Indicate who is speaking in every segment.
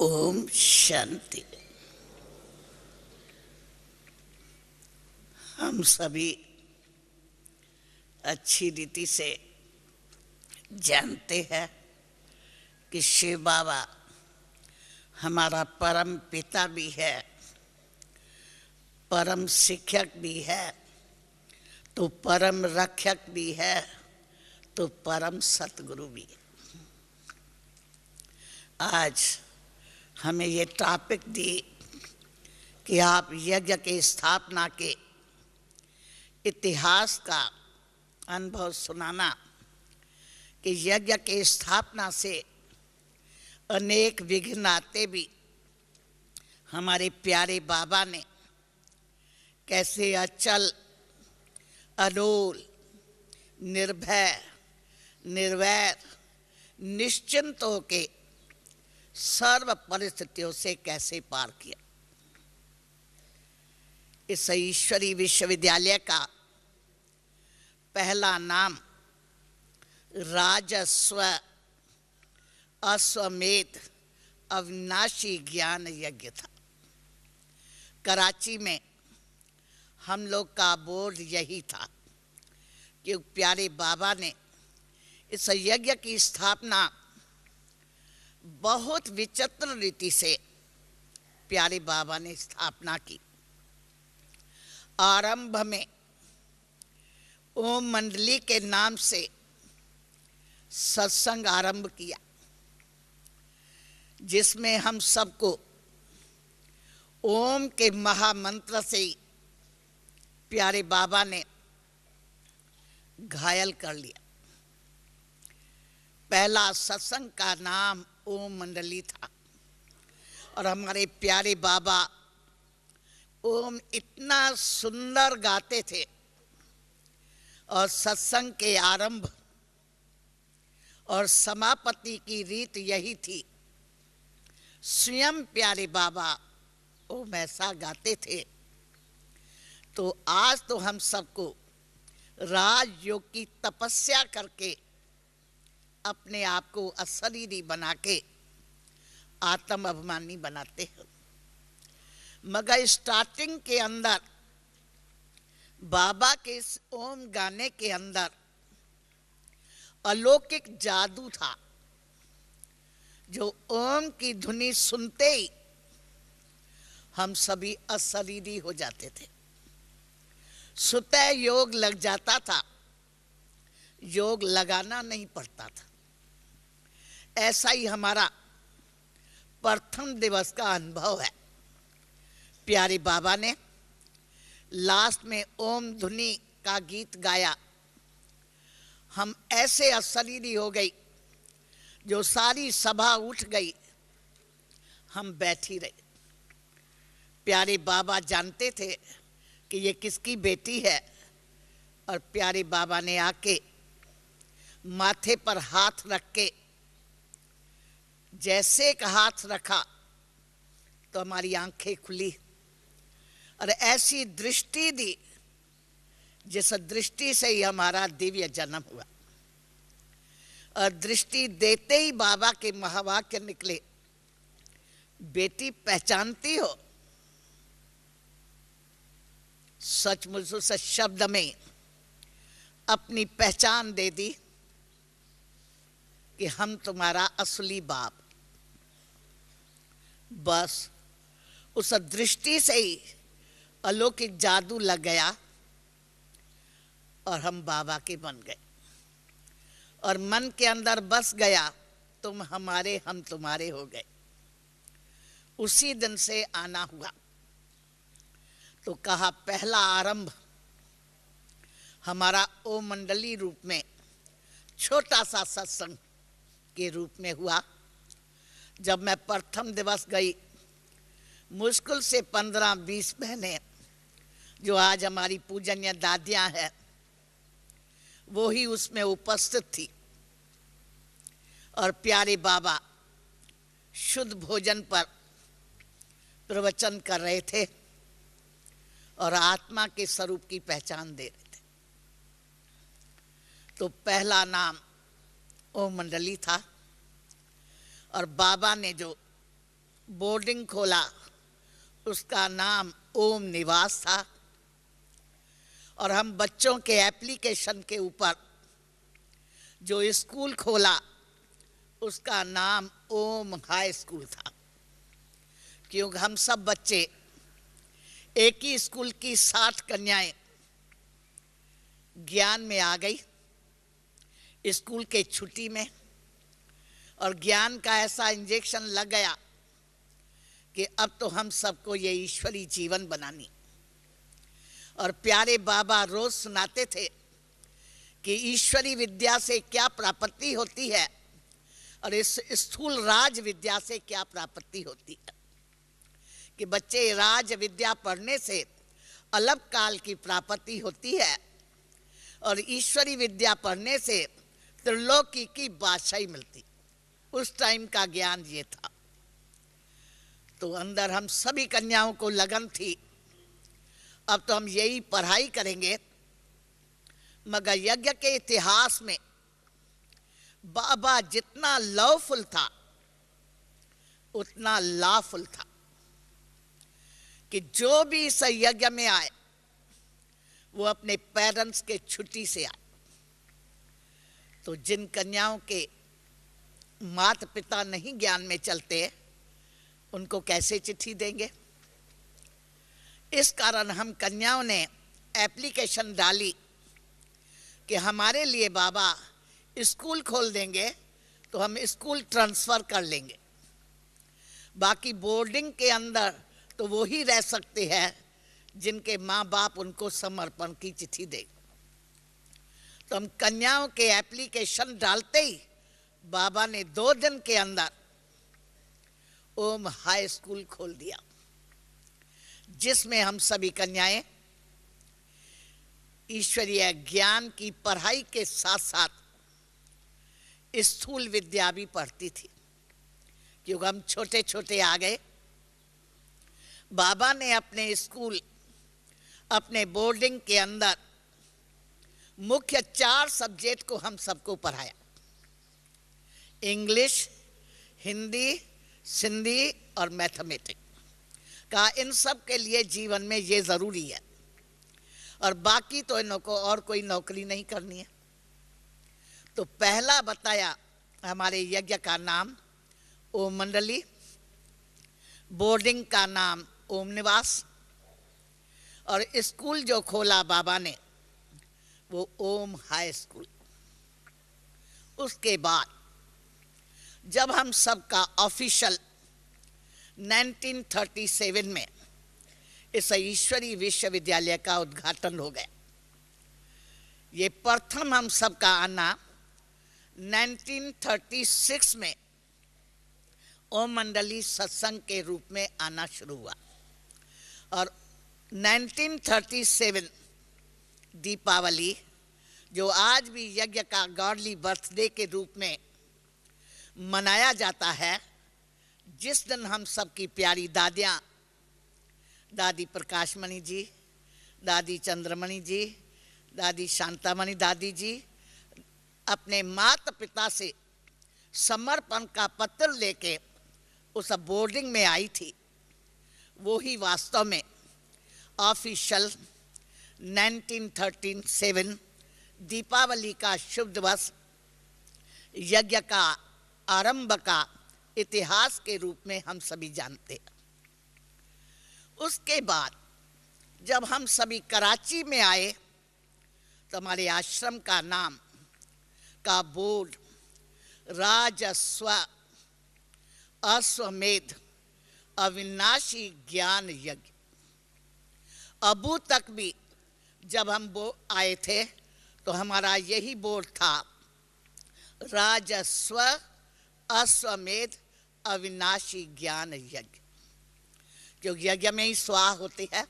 Speaker 1: ओम शांति। हम सभी अच्छी रीति से जानते हैं कि शिव बाबा हमारा परम पिता भी है, परम शिक्षक भी है, तो परम रक्षक भी है, तो परम सतगुरु भी है। आज हमें ये टॉपिक दी कि आप यज्ञ के स्थापना के इतिहास का अनुभव सुनाना कि यज्ञ के स्थापना से अनेक विघ्न आते भी हमारे प्यारे बाबा ने कैसे अचल, अडोल, निर्भय, निर्वैर, निश्चिंत होके सर्व परिस्थितियों से कैसे पार किया। इस ईश्वरी विश्वविद्यालय का पहला नाम राजस्व अश्वमेध अविनाशी ज्ञान यज्ञ था। कराची में हम लोग का बोर्ड यही था कि प्यारे बाबा ने इस यज्ञ की स्थापना बहुत विचित्र रीति से प्यारे बाबा ने स्थापना की। आरंभ में ओम मंडली के नाम से सत्संग आरंभ किया, जिसमें हम सबको ओम के महामंत्र से प्यारे बाबा ने घायल कर लिया। पहला सत्संग का नाम ओम मंडली था और हमारे प्यारे बाबा ओम इतना सुंदर गाते थे और सत्संग के आरंभ और समापति की रीत यही थी। स्वयं प्यारे बाबा ओम ऐसा गाते थे। तो आज तो हम सबको राजयोग की तपस्या करके अपने आप को अशरीरी बना के आत्म अभिमानी बनाते हैं, मगर स्टार्टिंग के अंदर बाबा के इस ओम गाने के अंदर अलौकिक जादू था, जो ओम की धुनी सुनते ही हम सभी अशरीरी हो जाते थे। स्वतः योग लग जाता था, योग लगाना नहीं पड़ता था। ऐसा ही हमारा प्रथम दिवस का अनुभव है। प्यारे बाबा ने लास्ट में ओम धुनी का गीत गाया। हम ऐसे अशरीरी हो गई, जो सारी सभा उठ गई, हम बैठी रहे। प्यारे बाबा जानते थे कि ये किसकी बेटी है, और प्यारे बाबा ने आके माथे पर हाथ रख के जैसे एक हाथ रखा तो हमारी आंखें खुली और ऐसी दृष्टि दी जिस दृष्टि से ही हमारा दिव्य जन्म हुआ। और दृष्टि देते ही बाबा के महावाक्य निकले, बेटी पहचानती हो? सचमुच उस शब्द में अपनी पहचान दे दी कि हम तुम्हारा असली बाप। बस उस दृष्टि से ही अलौकिक जादू लग गया और हम बाबा के बन गए और मन के अंदर बस गया, तुम हमारे हम तुम्हारे हो गए। उसी दिन से आना हुआ। तो कहा पहला आरंभ हमारा ओम मंडली रूप में छोटा सा सत्संग के रूप में हुआ। जब मैं प्रथम दिवस गई, मुश्किल से 15-20 बहनें जो आज हमारी पूजनीय दादियाँ हैं वो ही उसमें उपस्थित थी। और प्यारे बाबा शुद्ध भोजन पर प्रवचन कर रहे थे और आत्मा के स्वरूप की पहचान दे रहे थे। तो पहला नाम ओम मंडली था और बाबा ने जो बोर्डिंग खोला, उसका नाम ओम निवास था। और हम बच्चों के एप्लीकेशन के ऊपर जो स्कूल खोला, उसका नाम ओम हाई स्कूल था, क्योंकि हम सब बच्चे एक ही स्कूल की 60 कन्याएं ज्ञान में आ गई स्कूल के छुट्टी में, और ज्ञान का ऐसा इंजेक्शन लग गया कि अब तो हम सबको ये ईश्वरी जीवन बनानी। और प्यारे बाबा रोज सुनाते थे कि ईश्वरी विद्या से क्या प्राप्ति होती है और इस स्थूल राज विद्या से क्या प्राप्ति होती है। कि बच्चे राज विद्या पढ़ने से अलग काल की प्राप्ति होती है, और ईश्वरी विद्या पढ़ने से त्रिलोकी की बादशाही मिलती। उस टाइम का ज्ञान ये था। तो अंदर हम सभी कन्याओं को लगन थी, अब तो हम यही पढ़ाई करेंगे। मगर यज्ञ के इतिहास में बाबा जितना लवफुल था उतना लाफुल था, कि जो भी इस यज्ञ में आए वो अपने पेरेंट्स के छुट्टी से आए। तो जिन कन्याओं के माता पिता नहीं ज्ञान में चलते, उनको कैसे चिट्ठी देंगे। इस कारण हम कन्याओं ने एप्लीकेशन डाली कि हमारे लिए बाबा स्कूल खोल देंगे तो हम स्कूल ट्रांसफ़र कर लेंगे, बाकी बोर्डिंग के अंदर तो वो ही रह सकते हैं जिनके माँ बाप उनको समर्पण की चिट्ठी दें। तो हम कन्याओं के एप्लीकेशन डालते ही बाबा ने 2 दिन के अंदर ओम हाई स्कूल खोल दिया, जिसमें हम सभी कन्याएं ईश्वरीय ज्ञान की पढ़ाई के साथ साथ स्थूल विद्या भी पढ़ती थी। क्योंकि हम छोटे छोटे आ गए, बाबा ने अपने स्कूल, अपने बोर्डिंग के अंदर मुख्य 4 सब्जेक्ट को हम सबको पढ़ाया। इंग्लिश, हिंदी, सिंधी और मैथमेटिक्स का। इन सब के लिए जीवन में ये ज़रूरी है, और बाकी तो इन्हों को और कोई नौकरी नहीं करनी है। तो पहला बताया हमारे यज्ञ का नाम ओम मंडली, बोर्डिंग का नाम ओम निवास, और स्कूल जो खोला बाबा ने वो ओम हाई स्कूल। उसके बाद जब हम सबका ऑफिशियल 1937 में इस ईश्वरी विश्वविद्यालय का उद्घाटन हो गया। ये प्रथम हम सबका आना 1936 में ओम मंडली सत्संग के रूप में आना शुरू हुआ, और 1937 दीपावली, जो आज भी यज्ञ का गॉडली बर्थडे के रूप में मनाया जाता है, जिस दिन हम सबकी प्यारी दादियाँ, दादी प्रकाशमणि जी, दादी चंद्रमणि जी, दादी शांतामणि दादी जी अपने माता पिता से समर्पण का पत्र लेके उस बोर्डिंग में आई थी, वो ही वास्तव में ऑफिशियल 1937 दीपावली का शुभ दिवस, यज्ञ का आरंभ का इतिहास के रूप में हम सभी जानते हैं। उसके बाद जब हम सभी कराची में आए तो हमारे आश्रम का नाम का बोर्ड राजस्व अश्वमेध अविनाशी ज्ञान यज्ञ। अबू तक भी जब हम आए थे तो हमारा यही बोर्ड था, राजस्व अश्वमेध अविनाशी ज्ञान यज्ञ। क्योंकि यज्ञ में ही स्वाहा होती है।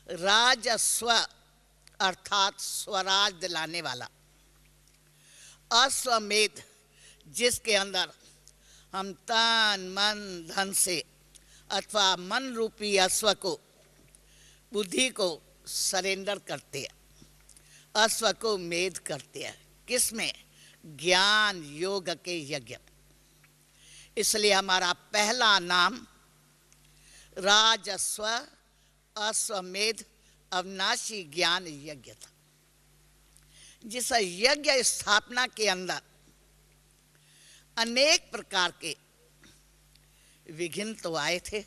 Speaker 1: राजस्व अर्थात स्वराज दिलाने वाला, अश्वमेध जिसके अंदर हम तन मन धन से अथवा मन रूपी अश्व को, बुद्धि को सरेंडर करते हैं, अश्व को मेध करते हैं। किसमें? ज्ञान योग के यज्ञ। इसलिए हमारा पहला नाम राजस्व अश्वमेध अविनाशी ज्ञान यज्ञ था। जिस यज्ञ स्थापना के अंदर अनेक प्रकार के विघ्न तो आए थे,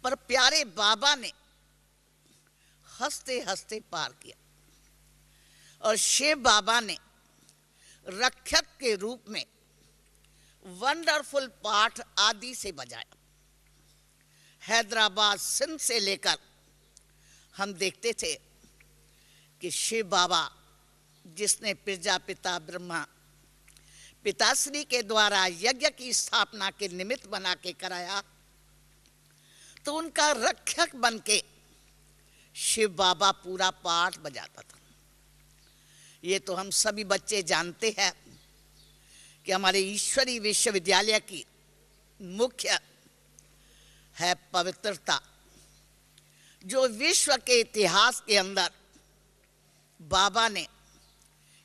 Speaker 1: पर प्यारे बाबा ने हंसते हंसते पार किया और शिव बाबा ने रक्षक के रूप में वंडरफुल पाठ आदि से बजाया। हैदराबाद सिंध से लेकर हम देखते थे कि शिव बाबा जिसने प्रजापिता ब्रह्मा पिताश्री के द्वारा यज्ञ की स्थापना के निमित्त बना के कराया, तो उनका रक्षक बन के शिव बाबा पूरा पाठ बजाता था। ये तो हम सभी बच्चे जानते हैं कि हमारे ईश्वरी विश्वविद्यालय की मुख्य है पवित्रता, जो विश्व के इतिहास के अंदर बाबा ने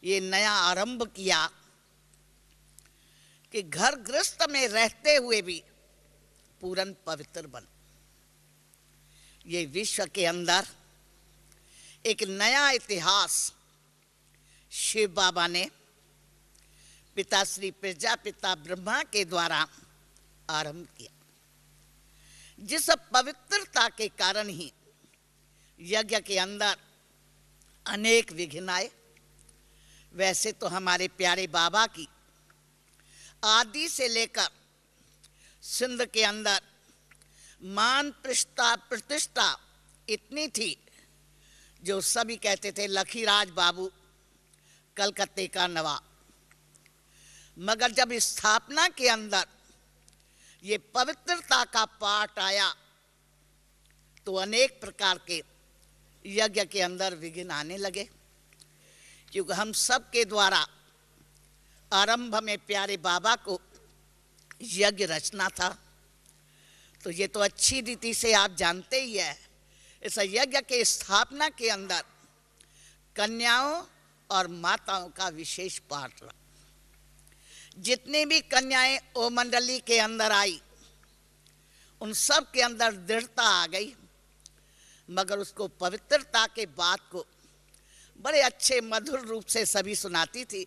Speaker 1: ये नया आरंभ किया कि घर गृहस्थ में रहते हुए भी पूर्ण पवित्र बन। ये विश्व के अंदर एक नया इतिहास शिव बाबा ने पिताश्री प्रजापिता ब्रह्मा के द्वारा आरंभ किया, जिस पवित्रता के कारण ही यज्ञ के अंदर अनेक विघ्न आए। वैसे तो हमारे प्यारे बाबा की आदि से लेकर सिंध के अंदर मान प्रतिष्ठा इतनी थी, जो सभी कहते थे लखीराज बाबू कलकत्ते का नवाब। मगर जब स्थापना के अंदर ये पवित्रता का पाठ आया, तो अनेक प्रकार के यज्ञ के अंदर विघ्न आने लगे, क्योंकि हम सब के द्वारा आरंभ में प्यारे बाबा को यज्ञ रचना था। तो ये तो अच्छी रीति से आप जानते ही है, इस यज्ञ के स्थापना के अंदर कन्याओं और माताओं का विशेष पाठ रहा। जितनी भी कन्याएं ओ मंडली के अंदर आई, उन सब के अंदर दृढ़ता आ गई, मगर उसको पवित्रता के बात को बड़े अच्छे मधुर रूप से सभी सुनाती थी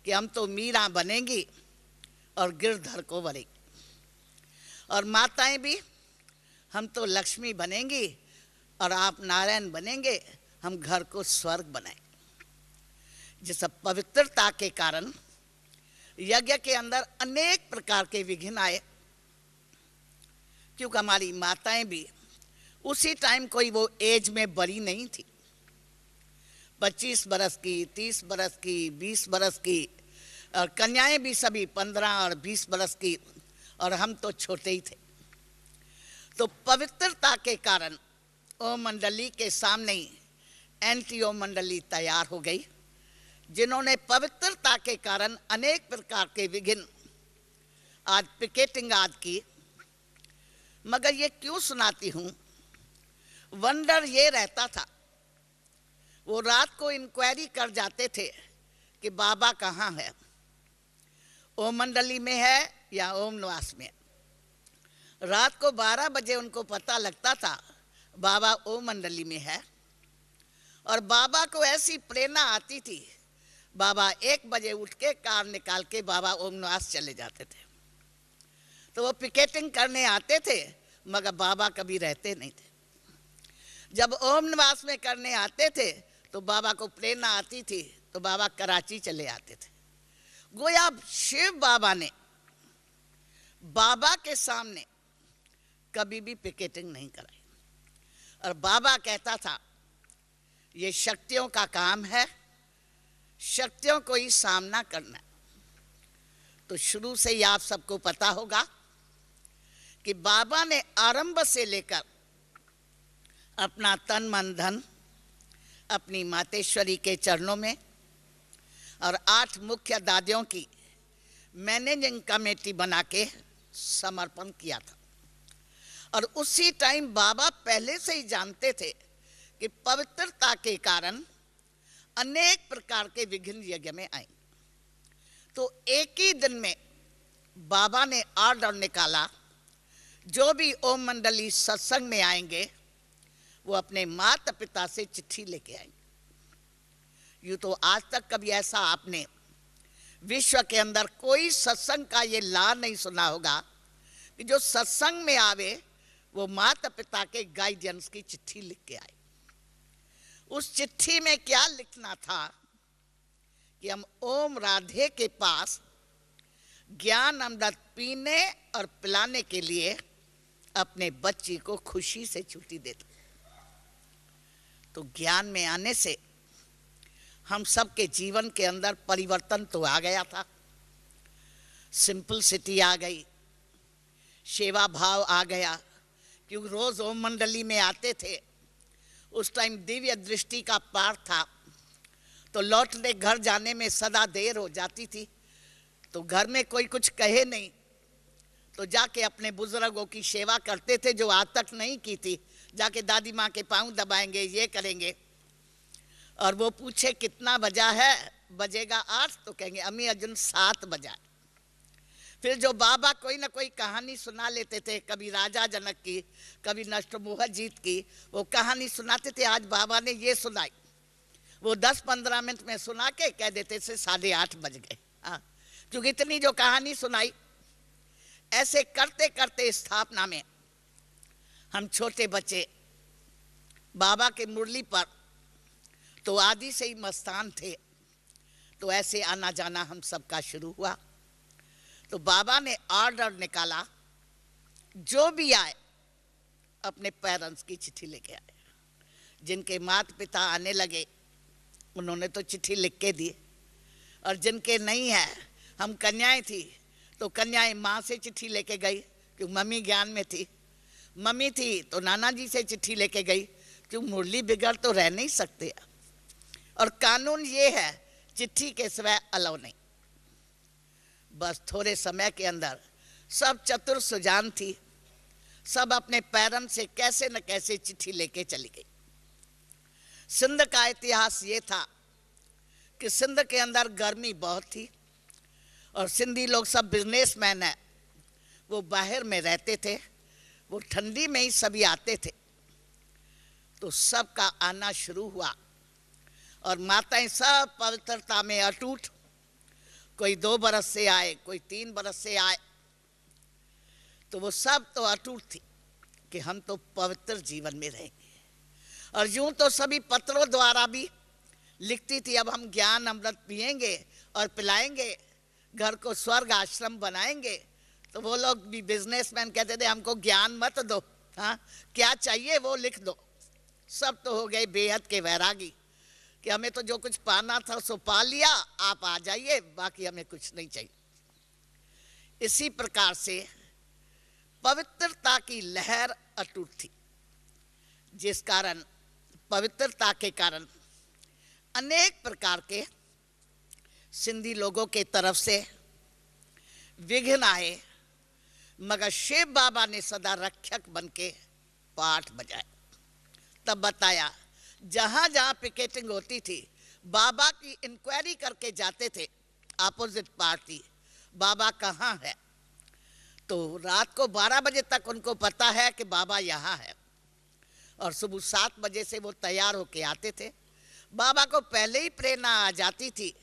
Speaker 1: कि हम तो मीरा बनेंगी और गिरधर को बनेंगी, और माताएं भी हम तो लक्ष्मी बनेंगी और आप नारायण बनेंगे, हम घर को स्वर्ग बनाएंगे। जिस पवित्रता के कारण यज्ञ के अंदर अनेक प्रकार के विघ्न आए, क्योंकि हमारी माताएं भी उसी टाइम कोई वो एज में बड़ी नहीं थी, 25 बरस की, 30 बरस की, 20 बरस की, और कन्याएं भी सभी 15 और 20 बरस की, और हम तो छोटे ही थे। तो पवित्रता के कारण ओम मंडली के सामने ही एंटी ओम मंडली तैयार हो गई, जिन्होंने पवित्रता के कारण अनेक प्रकार के विघ्न आज पिकेटिंग आज की। मगर ये क्यों सुनाती हूँ, वंडर ये रहता था, वो रात को इंक्वायरी कर जाते थे कि बाबा कहाँ है, ओम मंडली में है या ओम निवास में। रात को 12 बजे उनको पता लगता था बाबा ओम मंडली में है, और बाबा को ऐसी प्रेरणा आती थी, बाबा 1 बजे उठ के कार निकाल के बाबा ओम निवास चले जाते थे। तो वो पिकेटिंग करने आते थे, मगर बाबा कभी रहते नहीं थे। जब ओम निवास में करने आते थे तो बाबा को प्रेरणा आती थी, तो बाबा कराची चले आते थे। गोया शिव बाबा ने बाबा के सामने कभी भी पिकेटिंग नहीं कराई, और बाबा कहता था ये शक्तियों का काम है, शक्तियों को ही सामना करना। तो शुरू से ही आप सबको पता होगा कि बाबा ने आरंभ से लेकर अपना तन मन धन अपनी मातेश्वरी के चरणों में और 8 मुख्य दादियों की मैनेजिंग कमेटी बना के समर्पण किया था। और उसी टाइम बाबा पहले से ही जानते थे कि पवित्रता के कारण अनेक प्रकार के विघ्न यज्ञ में आए। तो एक ही दिन में बाबा ने ऑर्डर निकाला, जो भी ओम मंडली सत्संग में आएंगे वो अपने माता पिता से चिट्ठी लेके आएंगे। यूँ तो आज तक कभी ऐसा आपने विश्व के अंदर कोई सत्संग का ये ला नहीं सुना होगा कि जो सत्संग में आवे वो माता पिता के गाइडेंस की चिट्ठी लिख के आए। उस चिट्ठी में क्या लिखना था कि हम ओम राधे के पास ज्ञान अमृत पीने और पिलाने के लिए अपने बच्ची को खुशी से छुट्टी देते। तो ज्ञान में आने से हम सबके जीवन के अंदर परिवर्तन तो आ गया था, सिंपलिसिटी आ गई, सेवा भाव आ गया। क्योंकि रोज ओम मंडली में आते थे, उस टाइम दिव्य दृष्टि का पाठ था, तो लौटने घर जाने में सदा देर हो जाती थी। तो घर में कोई कुछ कहे नहीं तो जाके अपने बुजुर्गों की सेवा करते थे, जो आज तक नहीं की थी। जाके दादी माँ के पाँव दबाएंगे, ये करेंगे, और वो पूछे कितना बजा है, बजेगा 8, तो कहेंगे अम्मी अर्जुन 7 बजा। फिर जो बाबा कोई ना कोई कहानी सुना लेते थे, कभी राजा जनक की, कभी नष्टमोह जीत की, वो कहानी सुनाते थे। आज बाबा ने ये सुनाई, वो 10-15 मिनट में सुना के कह देते थे 8:30 बज गए। हाँ, क्योंकि इतनी जो कहानी सुनाई। ऐसे करते करते स्थापना में हम छोटे बच्चे बाबा के मुरली पर तो आदि से ही मस्तान थे, तो ऐसे आना जाना हम सबका शुरू हुआ। तो बाबा ने ऑर्डर निकाला, जो भी आए अपने पेरेंट्स की चिट्ठी लेके आए। जिनके माता पिता आने लगे उन्होंने तो चिट्ठी लिख के दी, और जिनके नहीं है, हम कन्याएं थी तो कन्याएं माँ से चिट्ठी लेके गई, क्योंकि मम्मी ज्ञान में थी। मम्मी थी तो नाना जी से चिट्ठी लेके गई, क्योंकि मुरली बिगड़ तो रह नहीं सकते। और कानून ये है, चिट्ठी के सिवाय अलाउ नहीं। बस थोड़े समय के अंदर सब चतुर सुजान थी, सब अपने पेरेंट्स से कैसे न कैसे चिट्ठी लेके चली गई। सिंध का इतिहास ये था कि सिंध के अंदर गर्मी बहुत थी, और सिंधी लोग सब बिजनेसमैन है, वो बाहर में रहते थे, वो ठंडी में ही सभी आते थे। तो सबका आना शुरू हुआ, और माताएं सब पवित्रता में अटूट, कोई 2 बरस से आए, कोई 3 बरस से आए, तो वो सब तो अटूट थी कि हम तो पवित्र जीवन में रहेंगे। और यूं तो सभी पत्रों द्वारा भी लिखती थी, अब हम ज्ञान अमृत पिएंगे और पिलाएंगे, घर को स्वर्ग आश्रम बनाएंगे। तो वो लोग भी बिजनेसमैन कहते थे हमको ज्ञान मत दो, हाँ क्या चाहिए वो लिख दो। सब तो हो गए बेहद के वैरागी कि हमें तो जो कुछ पाना था सो पा लिया, आप आ जाइए, बाकी हमें कुछ नहीं चाहिए। इसी प्रकार से पवित्रता की लहर अटूट थी, जिस कारण पवित्रता के कारण अनेक प्रकार के सिंधी लोगों के तरफ से विघ्न आए, मगर शिव बाबा ने सदा रक्षक बन के पाठ बजाए। तब बताया, जहां जहां पिकेटिंग होती थी बाबा की इंक्वायरी करके जाते थे अपोजिट पार्टी, बाबा कहाँ है। तो रात को 12 बजे तक उनको पता है कि बाबा यहाँ है, और सुबह 7 बजे से वो तैयार होके आते थे। बाबा को पहले ही प्रेरणा आ जाती थी।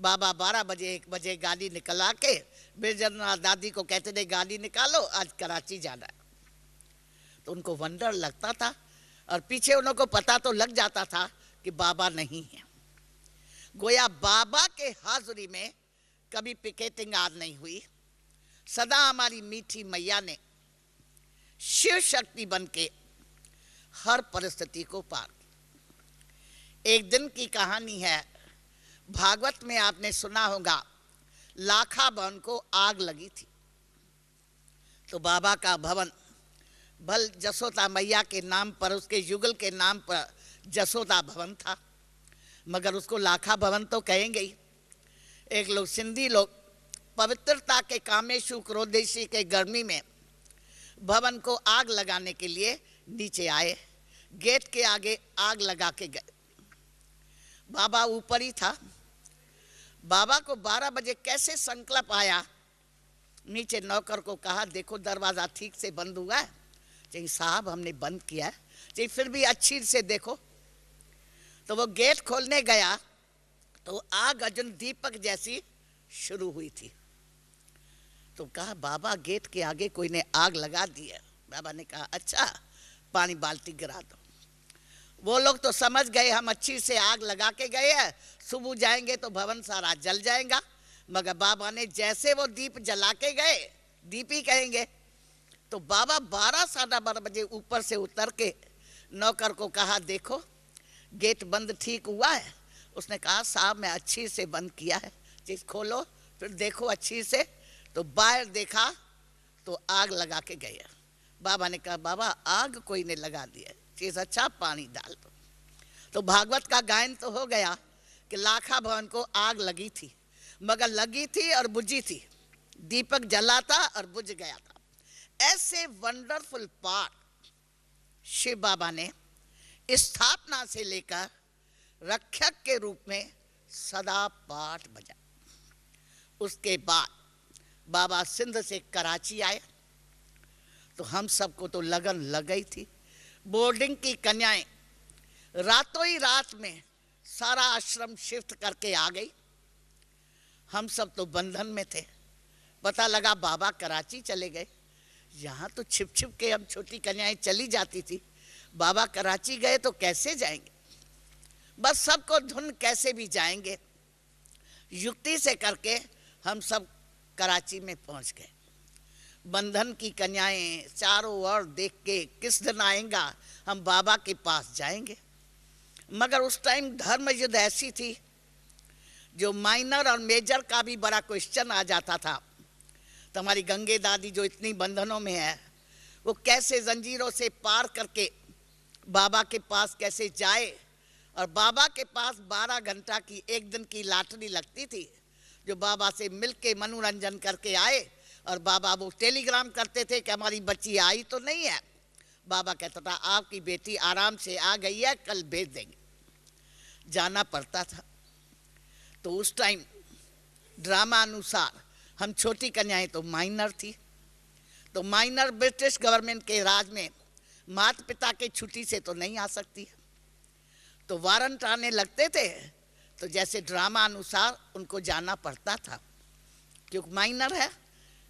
Speaker 1: बाबा 12 बजे 1 बजे गाड़ी निकला के बिरजरनाथ दादी को कहते थे गाड़ी निकालो, आज कराची जाना है। तो उनको वंडर लगता था, और पीछे उन लोगों को पता तो लग जाता था कि बाबा नहीं है। गोया बाबा के हाजिरी में कभी पिकेटिंग आज नहीं हुई। सदा हमारी मीठी मैया ने शिव शक्ति बन के हर परिस्थिति को पार। एक दिन की कहानी है, भागवत में आपने सुना होगा, लाखा भवन को आग लगी थी। तो बाबा का भवन भल जसोदा मैया के नाम पर, उसके युगल के नाम पर जसोदा भवन था, मगर उसको लाखा भवन तो कहेंगे ही। एक लोग सिंधी लोग पवित्रता के कामेशु क्रोधेशी के गर्मी में भवन को आग लगाने के लिए नीचे आए, गेट के आगे आग लगा के गए। बाबा ऊपर ही था। बाबा को 12 बजे कैसे संकल्प आया नीचे नौकर को कहा देखो दरवाज़ा ठीक से बंद हुआ है। चाहिए साहब हमने बंद किया है। चाहिए फिर भी अच्छी से देखो। तो वो गेट खोलने गया तो आग अर्जुन दीपक जैसी शुरू हुई थी। तो कहा बाबा गेट के आगे कोई ने आग लगा दी है। बाबा ने कहा अच्छा पानी बाल्टी गिरा दो। वो लोग तो समझ गए हम अच्छी से आग लगा के गए हैं, सुबह जाएंगे तो भवन सारा जल जाएगा। मगर बाबा ने जैसे वो दीप जला के गए, दीप ही कहेंगे, तो बाबा 12-12:30 बजे ऊपर से उतर के नौकर को कहा देखो गेट बंद ठीक हुआ है। उसने कहा साहब मैं अच्छी से बंद किया है, चीज खोलो फिर देखो अच्छी से। तो बाहर देखा तो आग लगा के गए। बाबा ने कहा बाबा आग कोई ने लगा दिया, चीज अच्छा पानी डाल दो। तो भागवत का गायन तो हो गया कि लाखा भवन को आग लगी थी, मगर लगी थी और बुझी थी, दीपक जला था और बुझ गया था। ऐसे वंडरफुल पाठ शिव बाबा ने स्थापना से लेकर रक्षक के रूप में सदा पाठ बजा। उसके बाद बाबा सिंध से कराची आए तो हम सबको तो लगन लग गई थी। बोर्डिंग की कन्याएं रातों ही रात में सारा आश्रम शिफ्ट करके आ गई। हम सब तो बंधन में थे। पता लगा बाबा कराची चले गए। यहाँ तो छिप छिप के हम छोटी कन्याएं चली जाती थी, बाबा कराची गए तो कैसे जाएंगे। बस सबको धुन कैसे भी जाएंगे, युक्ति से करके हम सब कराची में पहुंच गए। बंधन की कन्याएं चारों ओर देख के किस दिन आएगा हम बाबा के पास जाएंगे। मगर उस टाइम धर्म युद्ध ऐसी थी जो माइनर और मेजर का भी बड़ा क्वेश्चन आ जाता था। तो हमारी गंगे दादी जो इतनी बंधनों में है, वो कैसे जंजीरों से पार करके बाबा के पास कैसे जाए। और बाबा के पास 12 घंटा की एक दिन की लॉटरी लगती थी, जो बाबा से मिल के मनोरंजन करके आए। और बाबा वो टेलीग्राम करते थे कि हमारी बच्ची आई तो नहीं है। बाबा कहता था आपकी बेटी आराम से आ गई है, कल भेज देंगे। जाना पड़ता था। तो उस टाइम ड्रामा अनुसार हम छोटी कन्याएं तो माइनर थी। तो माइनर ब्रिटिश गवर्नमेंट के राज में माता पिता के छुट्टी से तो नहीं आ सकती। तो वारंट आने लगते थे, तो जैसे ड्रामा अनुसार उनको जाना पड़ता था, क्योंकि माइनर है।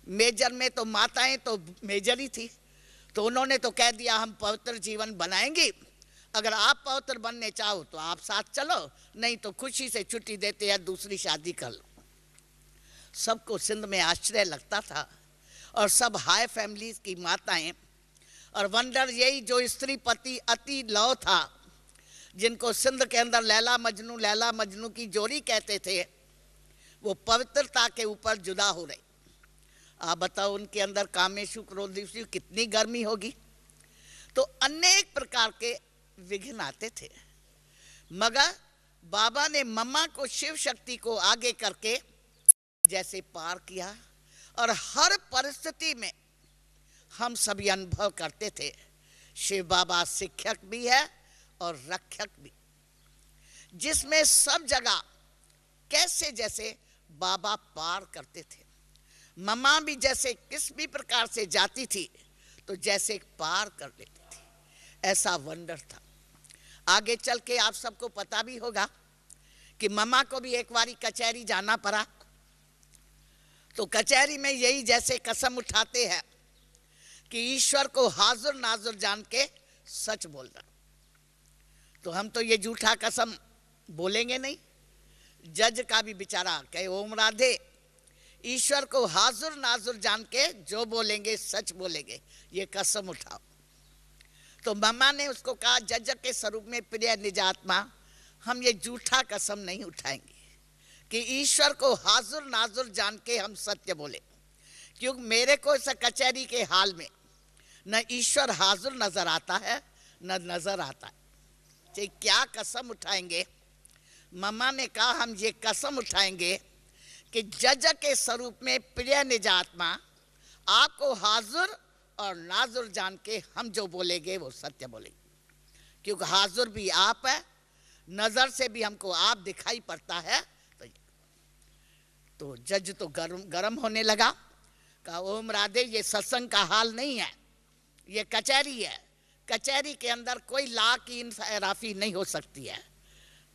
Speaker 1: मेजर में तो माताएं तो मेजर ही थी। तो उन्होंने तो कह दिया हम पवित्र जीवन बनाएंगे, अगर आप पवित्र बनने चाहो तो आप साथ चलो, नहीं तो खुशी से छुट्टी देते हैं, दूसरी शादी कर लो। सबको सिंध में आश्चर्य लगता था। और सब हाई फैमिलीज की माताएं, और वंडर यही जो स्त्री पति अति लौ था, जिनको सिंध के अंदर लैला मजनू की जोड़ी कहते थे, वो पवित्रता के ऊपर जुदा हो रहे। आप बताओ उनके अंदर कामेशु क्रोधेशु कितनी गर्मी होगी। तो अनेक प्रकार के विघ्न आते थे। मगर बाबा ने मम्मा को शिव शक्ति को आगे करके जैसे पार किया। और हर परिस्थिति में हम सभी अनुभव करते थे शिव बाबा शिक्षक भी है और रक्षक भी, जिसमें सब जगह कैसे जैसे बाबा पार करते थे। मम्मा भी जैसे किस भी प्रकार से जाती थी तो जैसे पार कर लेती थी, ऐसा वंडर था। आगे चल के आप सबको पता भी होगा कि मम्मा को भी एक बारी कचहरी जाना पड़ा। तो कचहरी में यही जैसे कसम उठाते हैं कि ईश्वर को हाजुर नाजुर जान के सच बोलना। तो हम तो ये झूठा कसम बोलेंगे नहीं। जज का भी बेचारा कहे ओम राधे, ईश्वर को हाजुर नाजुर जान के जो बोलेंगे सच बोलेंगे, ये कसम उठाओ। तो मम्मा ने उसको कहा जज के स्वरूप में प्रिय निजात्मा, हम ये झूठा कसम नहीं उठाएंगे कि ईश्वर को हाजुर नाजुर जान के हम सत्य बोले, क्योंकि मेरे को इस कचहरी के हाल में न ईश्वर हाजुर नजर आता है न नजर आता है। चाहे क्या कसम उठाएंगे। मम्मा ने कहा हम ये कसम उठाएंगे कि जज के स्वरूप में प्रिय निजात्मा आपको हाजुर और नाजुर जान के हम जो बोलेंगे वो सत्य बोलेंगे, क्योंकि हाजुर भी आप है, नजर से भी हमको आप दिखाई पड़ता है। तो जज तो गरम होने लगा। कहा ओम राधे, ये सत्संग का हाल नहीं है, ये कचहरी है। कचहरी के अंदर कोई ला की इंसाफी नहीं हो सकती है।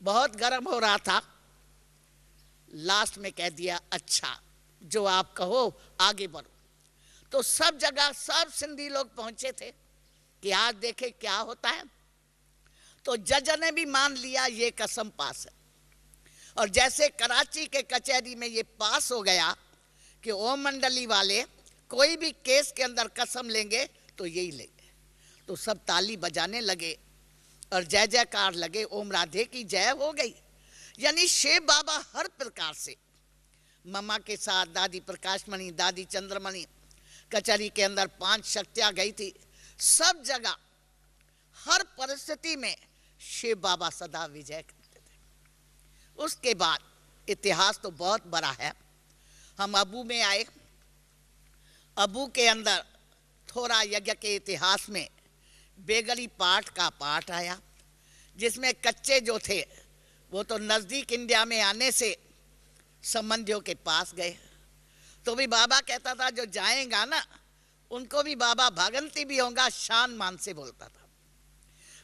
Speaker 1: बहुत गर्म हो रहा था। लास्ट में कह दिया अच्छा जो आप कहो आगे बढ़ो। तो सब जगह सब सिंधी लोग पहुंचे थे कि आज देखे क्या होता है। तो जज ने भी मान लिया ये कसम पास है। और जैसे कराची के कचहरी में ये पास हो गया कि ओम मंडली वाले कोई भी केस के अंदर कसम लेंगे तो यही लेंगे, तो सब ताली बजाने लगे और जय जयकार लगे, ओम राधे की जय हो गई। यानी शिव बाबा हर प्रकार से मम्मा के साथ, दादी प्रकाशमणि, दादी चंद्रमणि, कचहरी के अंदर 5 शक्तियां गई थी, सब जगह हर परिस्थिति में शिव बाबा सदा विजय करते थे। उसके बाद इतिहास तो बहुत बड़ा है। हम अबू में आए। अबू के अंदर थोड़ा यज्ञ के इतिहास में बेगरी पाठ का पाठ आया, जिसमें कच्चे जो थे वो तो नज़दीक इंडिया में आने से संबंधियों के पास गए। तो भी बाबा कहता था जो जाएगा ना उनको भी बाबा भागंती भी होगा, शान मान से बोलता था।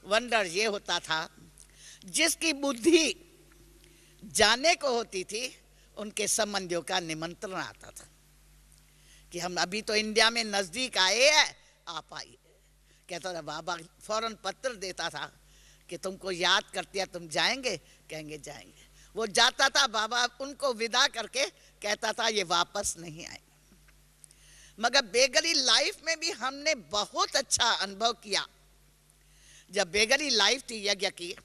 Speaker 1: वंडर ये होता था जिसकी बुद्धि जाने को होती थी उनके संबंधियों का निमंत्रण आता था कि हम अभी तो इंडिया में नज़दीक आए हैं, आप आइए। कहता था बाबा, फौरन पत्र देता था कि तुमको याद करती है, तुम जाएंगे? कहेंगे जाएंगे। वो जाता था, बाबा उनको विदा करके कहता था ये वापस नहीं आएंगे। मगर बेगरी लाइफ में भी हमने बहुत अच्छा अनुभव किया। जब बेगरी लाइफ थी यज्ञ की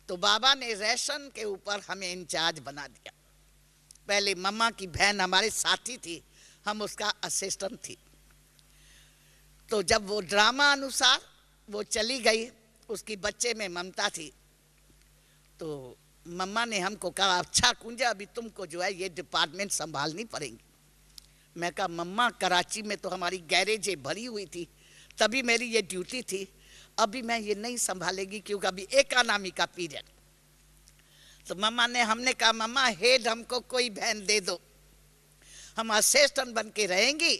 Speaker 1: तो बाबा ने रेशन के ऊपर हमें इंचार्ज बना दिया। पहले मम्मा की बहन हमारे साथी थी, हम उसका असिस्टेंट थी। तो जब वो ड्रामा अनुसार वो चली गई, उसकी बच्चे में ममता थी, तो मम्मा ने हमको कहा अच्छा कुंजा अभी तुमको जो है ये डिपार्टमेंट संभालनी पड़ेगी। मैं कहा मम्मा कराची में तो हमारी गैरेजें भरी हुई थी, तभी मेरी ये ड्यूटी थी, अभी मैं ये नहीं संभालेगी क्योंकि अभी इकोनॉमी का पीरियड। तो मम्मा ने, हमने कहा मम्मा हेड हमको कोई बहन दे दो, हम असिस्टेंट बन के रहेंगी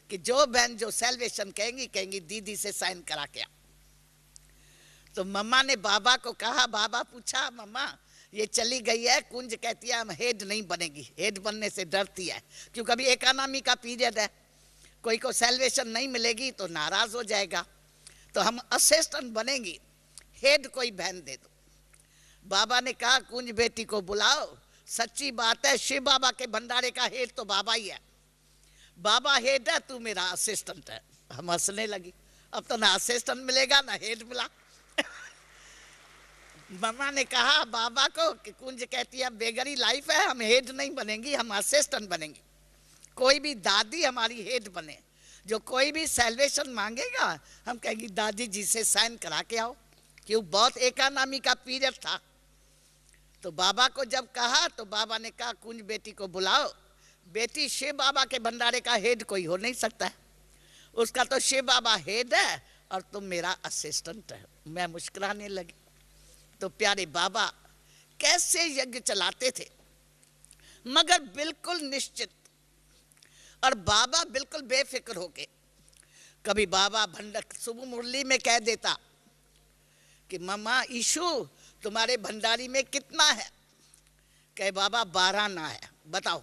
Speaker 1: कि जो बहन जो सेल्वेशन कहेंगी दीदी से साइन करा के। तो मम्मा ने बाबा को कहा, बाबा पूछा मम्मा ये चली गई है, कुंज कहती है हम हेड नहीं बनेगी, हेड बनने से डरती है क्योंकि अभी इकोनॉमी का पीरियड है, कोई को सेल्वेशन नहीं मिलेगी तो नाराज हो जाएगा, तो हम असिस्टेंट बनेंगी, हेड कोई बहन दे दो। बाबा ने कहा कुंज बेटी को बुलाओ, सच्ची बात है शिव बाबा के भंडारे का हेड तो बाबा ही है, बाबा हेड है, तू मेरा असिस्टेंट है। हम हंसने लगी, अब तो ना असिस्टेंट मिलेगा ना हेड मिला। मम्मा ने कहा बाबा को कि कुंज कहती है बेगरी लाइफ है, हम हेड नहीं बनेंगी, हम असिस्टेंट बनेंगी, कोई भी दादी हमारी हेड बने, जो कोई भी सेल्वेशन मांगेगा हम कहेंगे दादी जी से साइन करा के आओ, क्यों बहुत इकोनॉमी का पीरियड था। तो बाबा को जब कहा तो बाबा ने कहा कुंज बेटी को बुलाओ, बेटी शिव बाबा के भंडारे का हेड कोई हो नहीं सकता है, उसका तो शिव बाबा हेड है और तुम मेरा असिस्टेंट है। मैं मुस्कुराने लगी। तो प्यारे बाबा कैसे यज्ञ चलाते थे, मगर बिल्कुल निश्चित, और बाबा बिल्कुल बेफिक्र होके। कभी बाबा सुबह मुरली में कह देता कि मम्मा ईशु तुम्हारे भंडारी में कितना है? कहे बाबा 12 ना है। बताओ,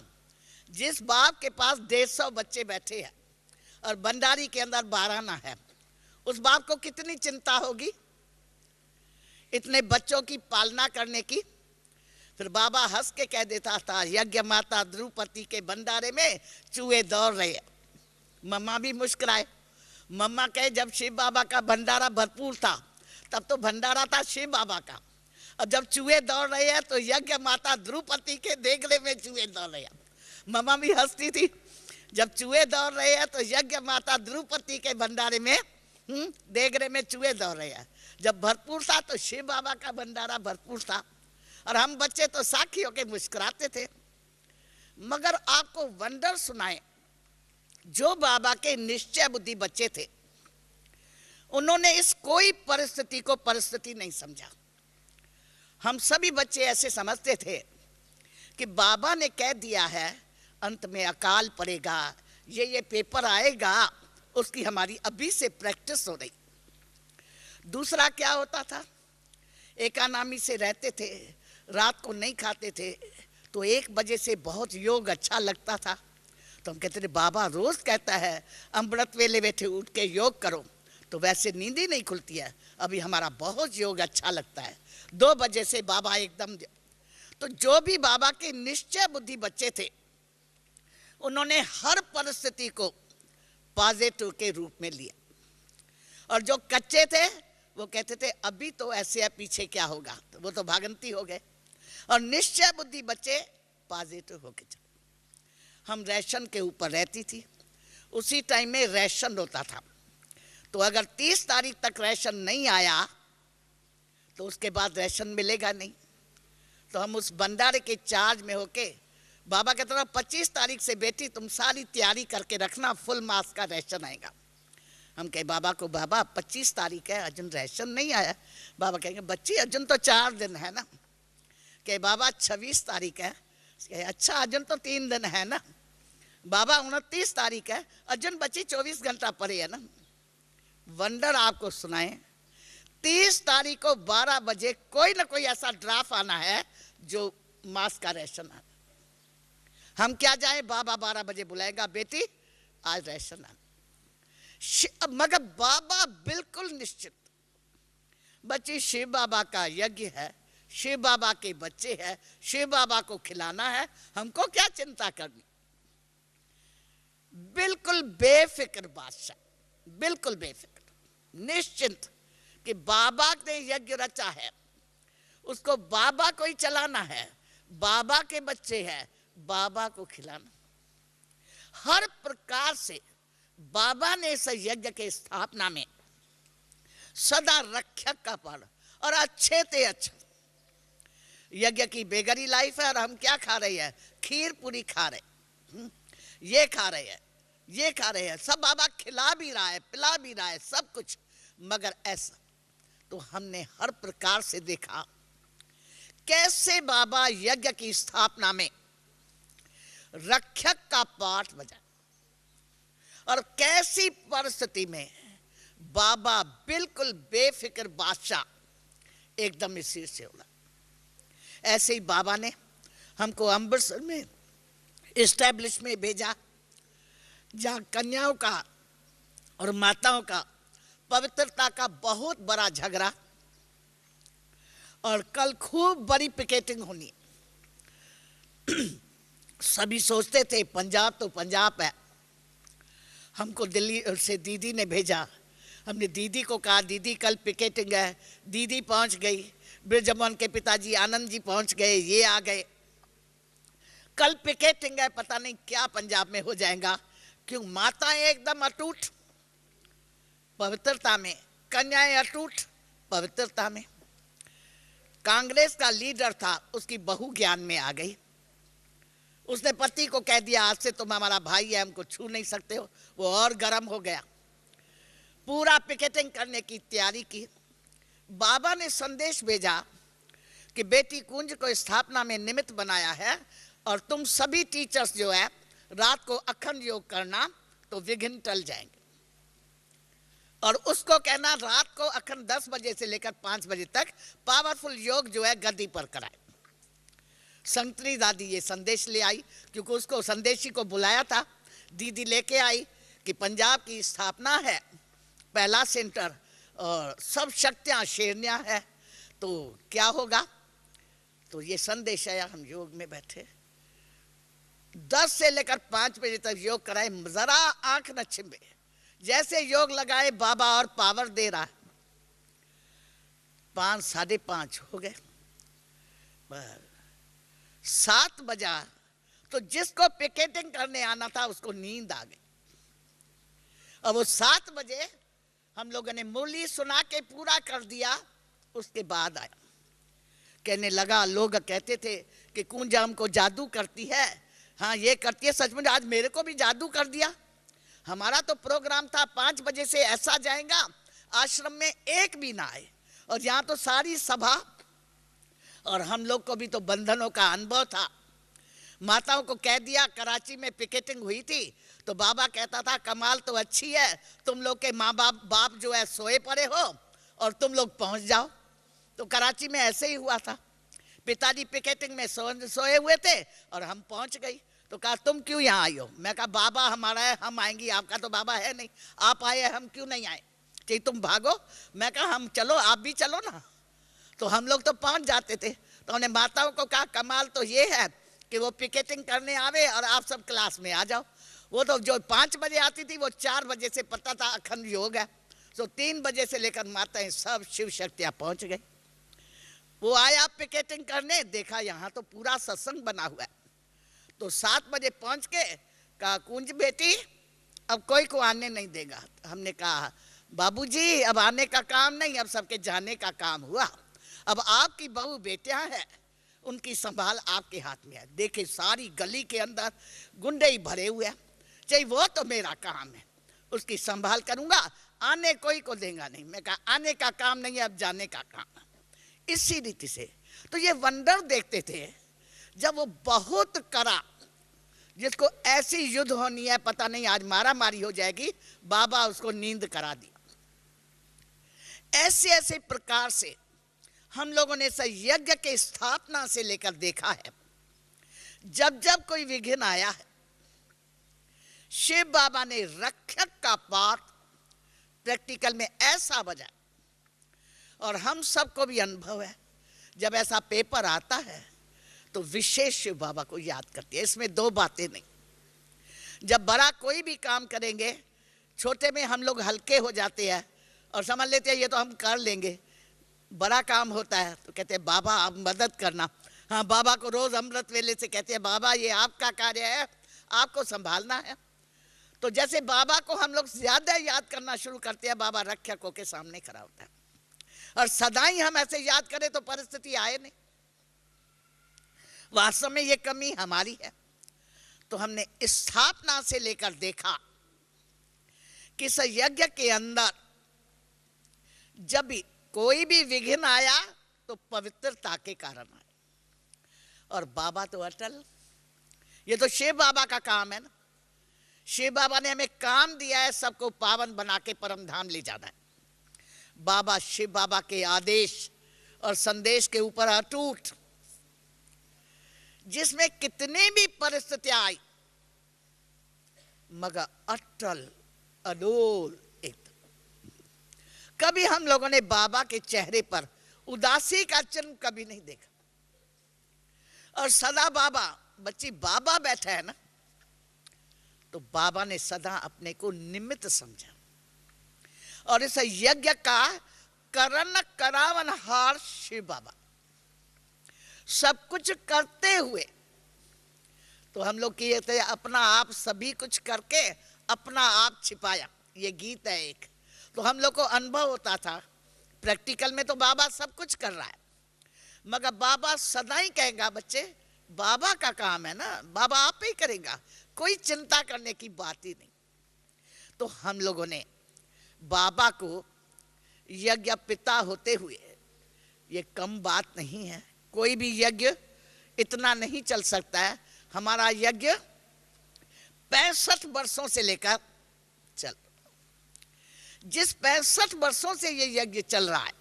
Speaker 1: जिस बाप के पास 150 बच्चे बैठे हैं और भंडारी के अंदर 12 ना है, उस बाप को कितनी चिंता होगी इतने बच्चों की पालना करने की। फिर बाबा हंस के कह देता था यज्ञ माता द्रौपदी के भंडारे में चूहे दौड़ रहे हैं। मम्मा भी मुस्कुराए। मम्मा कहे जब शिव बाबा का भंडारा भरपूर था तब तो भंडारा था शिव बाबा का, और जब चूहे दौड़ रहे हैं तो यज्ञ माता द्रौपदी के देगले में चूहे दौड़ रहे हैं। मम्मा भी हंसती थी, जब चूहे दौड़ रहे हैं तो यज्ञ माता द्रौपदी के भंडारे में देगले में चूहे दौड़ रहे हैं। जब भरपूर था तो शिव बाबा का भंडारा भरपूर था, और हम बच्चे तो साखी होके मुस्कुराते थे। मगर आपको वंडर सुनाए, जो बाबा के निश्चय बुद्धि बच्चे थे उन्होंने इस कोई परिस्थिति को परिस्थिति नहीं समझा। हम सभी बच्चे ऐसे समझते थे कि बाबा ने कह दिया है अंत में अकाल पड़ेगा, ये पेपर आएगा, उसकी हमारी अभी से प्रैक्टिस हो रही। दूसरा क्या होता था, एकानामी से रहते थे, रात को नहीं खाते थे, तो 1 बजे से बहुत योग अच्छा लगता था। तो हम कहते थे बाबा रोज कहता है अमृत वेले बैठे उठ के योग करो, तो वैसे नींद ही नहीं खुलती है, अभी हमारा बहुत योग अच्छा लगता है। 2 बजे से बाबा एकदम। तो जो भी बाबा के निश्चय बुद्धि बच्चे थे, उन्होंने हर परिस्थिति को पॉजिटिव के रूप में लिया, और जो कच्चे थे वो कहते थे अभी तो ऐसे है, पीछे क्या होगा, तो वो तो भागंती हो गए। और निश्चय बुद्धि बच्चे पॉजिटिव होके चले। हम राशन के ऊपर रहती थी, उसी टाइम में राशन होता था, तो अगर 30 तारीख तक राशन नहीं आया तो उसके बाद राशन मिलेगा नहीं। तो हम उस भंडारे के चार्ज में होके बाबा कहते रहा 25 तारीख से बेटी तुम सारी तैयारी करके रखना, फुल मास का राशन आएगा। हम कहे बाबा को, बाबा 25 तारीख है, अर्जुन राशन नहीं आया। बाबा कहेंगे बच्ची अर्जुन तो 4 दिन है ना। कहे बाबा 26 तारीख है। अच्छा अर्जुन तो 3 दिन है ना। बाबा 29 तारीख है, अर्जुन बच्ची 24 घंटा पड़े है ना। वंडर आपको सुनाए, 30 तारीख को 12 बजे कोई ना कोई ऐसा ड्राफ्ट आना है जो मास का राशन आना। हम क्या जाए, बाबा 12 बजे बुलाएगा बेटी आज राशन आना। मगर बाबा बिल्कुल निश्चित, बच्ची शिव बाबा का यज्ञ है, शिव बाबा के बच्चे हैं, शिव बाबा को खिलाना है, हमको क्या चिंता करनी। बिल्कुल बेफिक्र बादशाह, बिल्कुल बेफिक्र, निश्चिंत कि बाबा ने यज्ञ रचा है, उसको बाबा को ही चलाना है, बाबा के बच्चे हैं, बाबा को खिलाना। हर प्रकार से बाबा ने इस यज्ञ के स्थापना में सदा रक्षक का पद, और अच्छे थे अच्छा। यज्ञ की बेगरी लाइफ है, और हम क्या खा रहे हैं, खीर पूरी खा रहे, ये खा रहे हैं, ये खा रहे हैं, सब बाबा खिला भी रहा है, पिला भी रहा है, सब कुछ। मगर ऐसा तो हमने हर प्रकार से देखा कैसे बाबा यज्ञ की स्थापना में रक्षक का पाठ बजा, और कैसी परिस्थिति में बाबा बिल्कुल बेफिक्र बादशाह एकदम इसी से उड़ा। ऐसे ही बाबा ने हमको अमृतसर में इस्टेब्लिश में भेजा, जहाँ कन्याओं का और माताओं का पवित्रता का बहुत बड़ा झगड़ा, और कल खूब बड़ी पिकेटिंग होनी। सभी सोचते थे पंजाब तो पंजाब है। हमको दिल्ली से दीदी ने भेजा, हमने दीदी को कहा दीदी कल पिकेटिंग है। दीदी पहुंच गई, ब्रजमोहन के पिताजी आनंद जी पहुंच गए, ये आ गए, कल पिकेटिंग है, पता नहीं क्या पंजाब में हो जाएगा। क्यों, माताएं एकदम अटूट पवित्रता में, कन्याएं अटूट पवित्रता में। कांग्रेस का लीडर था, उसकी बहू ज्ञान में आ गई, उसने पति को कह दिया आज से तुम हमारा भाई है, हमको छू नहीं सकते हो। वो और गर्म हो गया, पूरा पिकेटिंग करने की तैयारी की। बाबा ने संदेश भेजा कि बेटी कुंज को स्थापना में निमित्त बनाया है, और तुम सभी टीचर्स जो है रात को अखंड योग करना, तो विघ्न टल जाएंगे। और उसको कहना रात को अखंड 10 बजे से लेकर 5 बजे तक पावरफुल योग जो है गद्दी पर कराए। संतरी दादी ये संदेश ले आई, क्योंकि उसको संदेशी को बुलाया था। दीदी लेके आई कि पंजाब की स्थापना है, पहला सेंटर, और सब शक्तियाँ शेरनियाँ है, तो क्या होगा। तो ये संदेश आया, हम योग में बैठे, 10 से लेकर 5 बजे तक योग कराए, जरा आंख न छिपे, जैसे योग लगाए बाबा और पावर दे रहा है। 5 साढ़े 5 हो गए, 7 बजा तो जिसको पिकेटिंग करने आना था उसको नींद आ गई। अब वो 7 बजे हम लोगों ने मुरली सुना के पूरा कर दिया। उसके बाद आया, कहने लगा, लोग कहते थे कि कुंज हमको जादू करती है। हाँ ये करती है, सच में आज मेरे को भी जादू कर दिया। हमारा तो प्रोग्राम था 5 बजे से ऐसा जाएगा, आश्रम में एक भी ना आए, और यहाँ तो सारी सभा, और हम लोग को भी तो बंधनों का अनुभव था। माताओं को कह दिया, कराची में पिकेटिंग हुई थी तो बाबा कहता था कमाल तो अच्छी है, तुम लोग के माँ बाप जो है सोए पड़े हो और तुम लोग पहुंच जाओ। तो कराची में ऐसे ही हुआ था, पिताजी पिकेटिंग में सोए हुए थे और हम पहुंच गई। तो कहा तुम क्यों यहाँ आई हो? मैं कहा बाबा हमारा है, हम आएंगी, आपका तो बाबा है नहीं, आप आए हम क्यों नहीं आए? कि तुम भागो। मैं कहा हम चलो, आप भी चलो ना। तो हम लोग तो पहुंच जाते थे। तो उन्हें माताओं को कहा कमाल तो ये है कि वो पिकेटिंग करने आवे और आप सब क्लास में आ जाओ। वो तो जो 5 बजे आती थी वो 4 बजे से पता था अखंड योग है। तो 3 बजे से लेकर माताएं सब शिव शक्तियाँ पहुंच गई। वो आया पिकेटिंग करने, देखा यहाँ तो पूरा सत्संग बना हुआ है। तो 7 बजे पहुंच के कहा कुंज बेटी अब कोई को आने नहीं देगा। हमने कहा बाबूजी अब आने का काम नहीं, अब सबके जाने का काम हुआ। अब आपकी बहू बेटियां हैं, उनकी संभाल आपके हाथ में है। देखे सारी गली के अंदर गुंडे ही भरे हुए हैं, चाहिए वो तो मेरा काम है, उसकी संभाल करूंगा, आने कोई को देगा नहीं। मैं कहा आने का काम नहीं है, अब जाने का काम है। इसी रीति से तो ये वंडर देखते थे। जब वो बहुत करा, जिसको ऐसी युद्ध होनी है पता नहीं आज मारा मारी हो जाएगी, बाबा उसको नींद करा दिया। ऐसे ऐसे प्रकार से हम लोगों ने यज्ञ के स्थापना से लेकर देखा है। जब जब कोई विघ्न आया है, शिव बाबा ने रक्षक का पाठ प्रैक्टिकल में ऐसा बजा, और हम सबको भी अनुभव है जब ऐसा पेपर आता है तो विशेष शिव बाबा को याद करते हैं। इसमें 2 बातें नहीं। जब बड़ा कोई भी काम करेंगे, छोटे में हम लोग हल्के हो जाते हैं और समझ लेते हैं ये तो हम कर लेंगे। बड़ा काम होता है तो कहते हैं बाबा आप मदद करना। हाँ, बाबा को रोज अमृत वेले से कहते हैं बाबा ये आपका कार्य है, आपको संभालना है। तो जैसे बाबा को हम लोग ज्यादा याद करना शुरू करते हैं, बाबा रक्षकों के सामने खड़ा होता है। और सदा ही हम ऐसे याद करें तो परिस्थिति आए नहीं। वास्तव में ये कमी हमारी है। तो हमने स्थापना से लेकर देखा कि इस यज्ञ के अंदर जब भी कोई भी विघ्न आया तो पवित्रता के कारण आया। और बाबा तो अटल, ये तो शिव बाबा का काम है ना। शिव बाबा ने हमें काम दिया है सबको पावन बना के परम धाम ले जाना है। बाबा शिव बाबा के आदेश और संदेश के ऊपर अटूट, जिसमें कितने भी परिस्थितियां आई मगर अटल अडोल एकदम। कभी हम लोगों ने बाबा के चेहरे पर उदासी का चिन्ह कभी नहीं देखा। और सदा बाबा, बच्ची बाबा बैठा है ना, तो बाबा ने सदा अपने को निमित्त समझा। और इस यज्ञ का करण करावनहार शिव बाबा सब कुछ करते हुए, तो हम लोग किए थे अपना आप सभी कुछ करके अपना आप छिपाया, ये गीत है एक। तो हम लोग को अनुभव होता था प्रैक्टिकल में तो बाबा सब कुछ कर रहा है, मगर बाबा सदा ही कहेगा बच्चे बाबा का काम है ना, बाबा आप ही करेगा, कोई चिंता करने की बात ही नहीं। तो हम लोगों ने बाबा को यज्ञ पिता होते हुए, ये कम बात नहीं है, कोई भी यज्ञ इतना नहीं चल सकता है। हमारा यज्ञ 65 वर्षों से लेकर चल, जिस 65 वर्षों से ये यज्ञ चल रहा है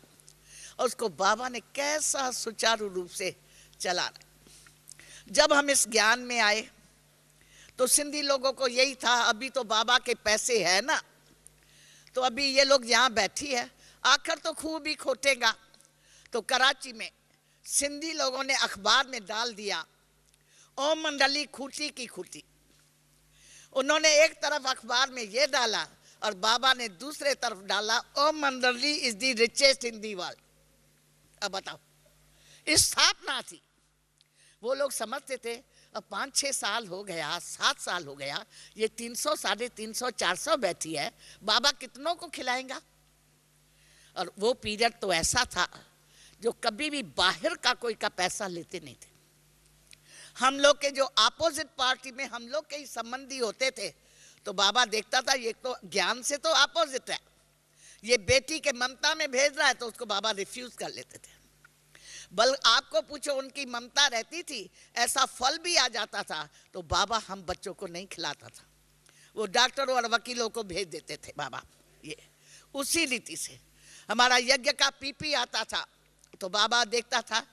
Speaker 1: और उसको बाबा ने कैसा सुचारू रूप से चला रहा है। जब हम इस ज्ञान में आए तो सिंधी लोगों को यही था अभी तो बाबा के पैसे है ना, तो अभी ये लोग यहाँ बैठी है, आखिर तो खूब ही खोटेगा। तो कराची में सिंधी लोगों ने अखबार में डाल दिया ओम मंडली खूटी की खूटी। उन्होंने एक तरफ अखबार में ये डाला और बाबा ने दूसरे तरफ डाला ओम मंडली is the richest in the world. अब बताओ, स्थापना थी, वो लोग समझते थे अब 5-6 साल हो गया, 7 साल हो गया, ये 300, 350, 400 बैठी है, बाबा कितनों को खिलाएगा। और वो पीरियड तो ऐसा था जो कभी भी बाहर का कोई का पैसा लेते नहीं थे। हम लोग के जो अपोजिट पार्टी में हम लोग के ही संबंधी होते थे, तो बाबा देखता था ये तो ज्ञान से तो अपोजिट है, ये बेटी के ममता में भेज रहा है, तो उसको बाबा रिफ्यूज कर लेते थे। बल आपको पूछो उनकी ममता रहती थी, ऐसा फल भी आ जाता था तो बाबा हम बच्चों को नहीं खिलाता था। वो डॉक्टरों और वकीलों को भेज देते थे बाबा। ये उसी रीति से हमारा यज्ञ का पीपी आता था तो बाबा देखता था।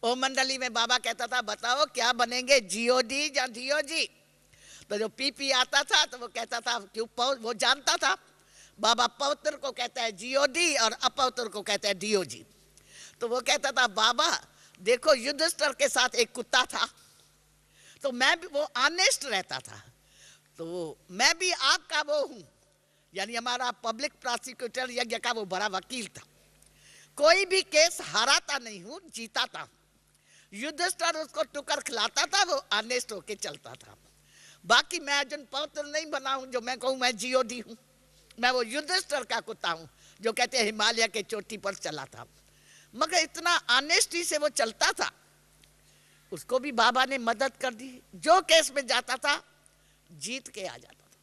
Speaker 1: ओ मंडली में बाबा कहता था बताओ क्या बनेंगे, जीओडी या डीओजी। तो जो पीपी आता था तो वो कहता था क्यों, वो जानता था बाबा पवित्र को कहता है जीओडी और अपवित्र को कहता है डीओजी। तो वो कहता था बाबा देखो युधिष्ठिर के साथ एक कुत्ता था तो मैं भी, वो ऑनेस्ट रहता था, तो मैं भी आपका वो हूँ, यानी हमारा पब्लिक प्रोसिक्यूटर यज्ञ का वो बड़ा वकील था। कोई भी केस हाराता नहीं हूँ, जीता था। युधिष्ठिर उसको टुकर खिलाता था, वो ऑनेस्ट होके चलता था। बाकी मैं अर्जुन पवित्र नहीं बना हूँ जो मैं कहूँ मैं जीओडी हूँ। मैं वो युधिष्ठिर का कुत्ता हूँ जो कहते हैं हिमालय के चोटी पर चला था, मगर इतना ऑनेस्टी से वो चलता था। उसको भी बाबा ने मदद कर दी, जो केस में जाता था जीत के आ जाता था।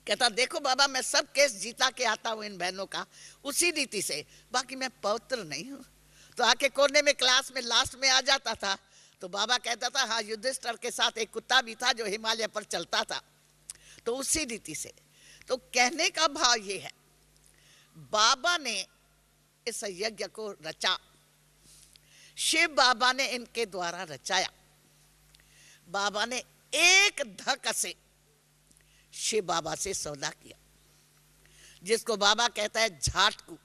Speaker 1: कहता देखो बाबा मैं सब केस जीता के आता हूँ इन बहनों का, उसी रीति से, बाकी मैं पवित्र नहीं हूँ। तो आके कोने में क्लास में लास्ट में आ जाता था तो बाबा कहता था हाँ युधिष्ठिर के साथ एक कुत्ता भी था जो हिमालय पर चलता था। तो उसी रीति से, तो कहने का भाव ये है बाबा ने इस यज्ञ को रचा, शिव बाबा ने इनके द्वारा रचाया। बाबा ने एक धक से शिव बाबा से सौदा किया, जिसको बाबा कहता है झाटकू।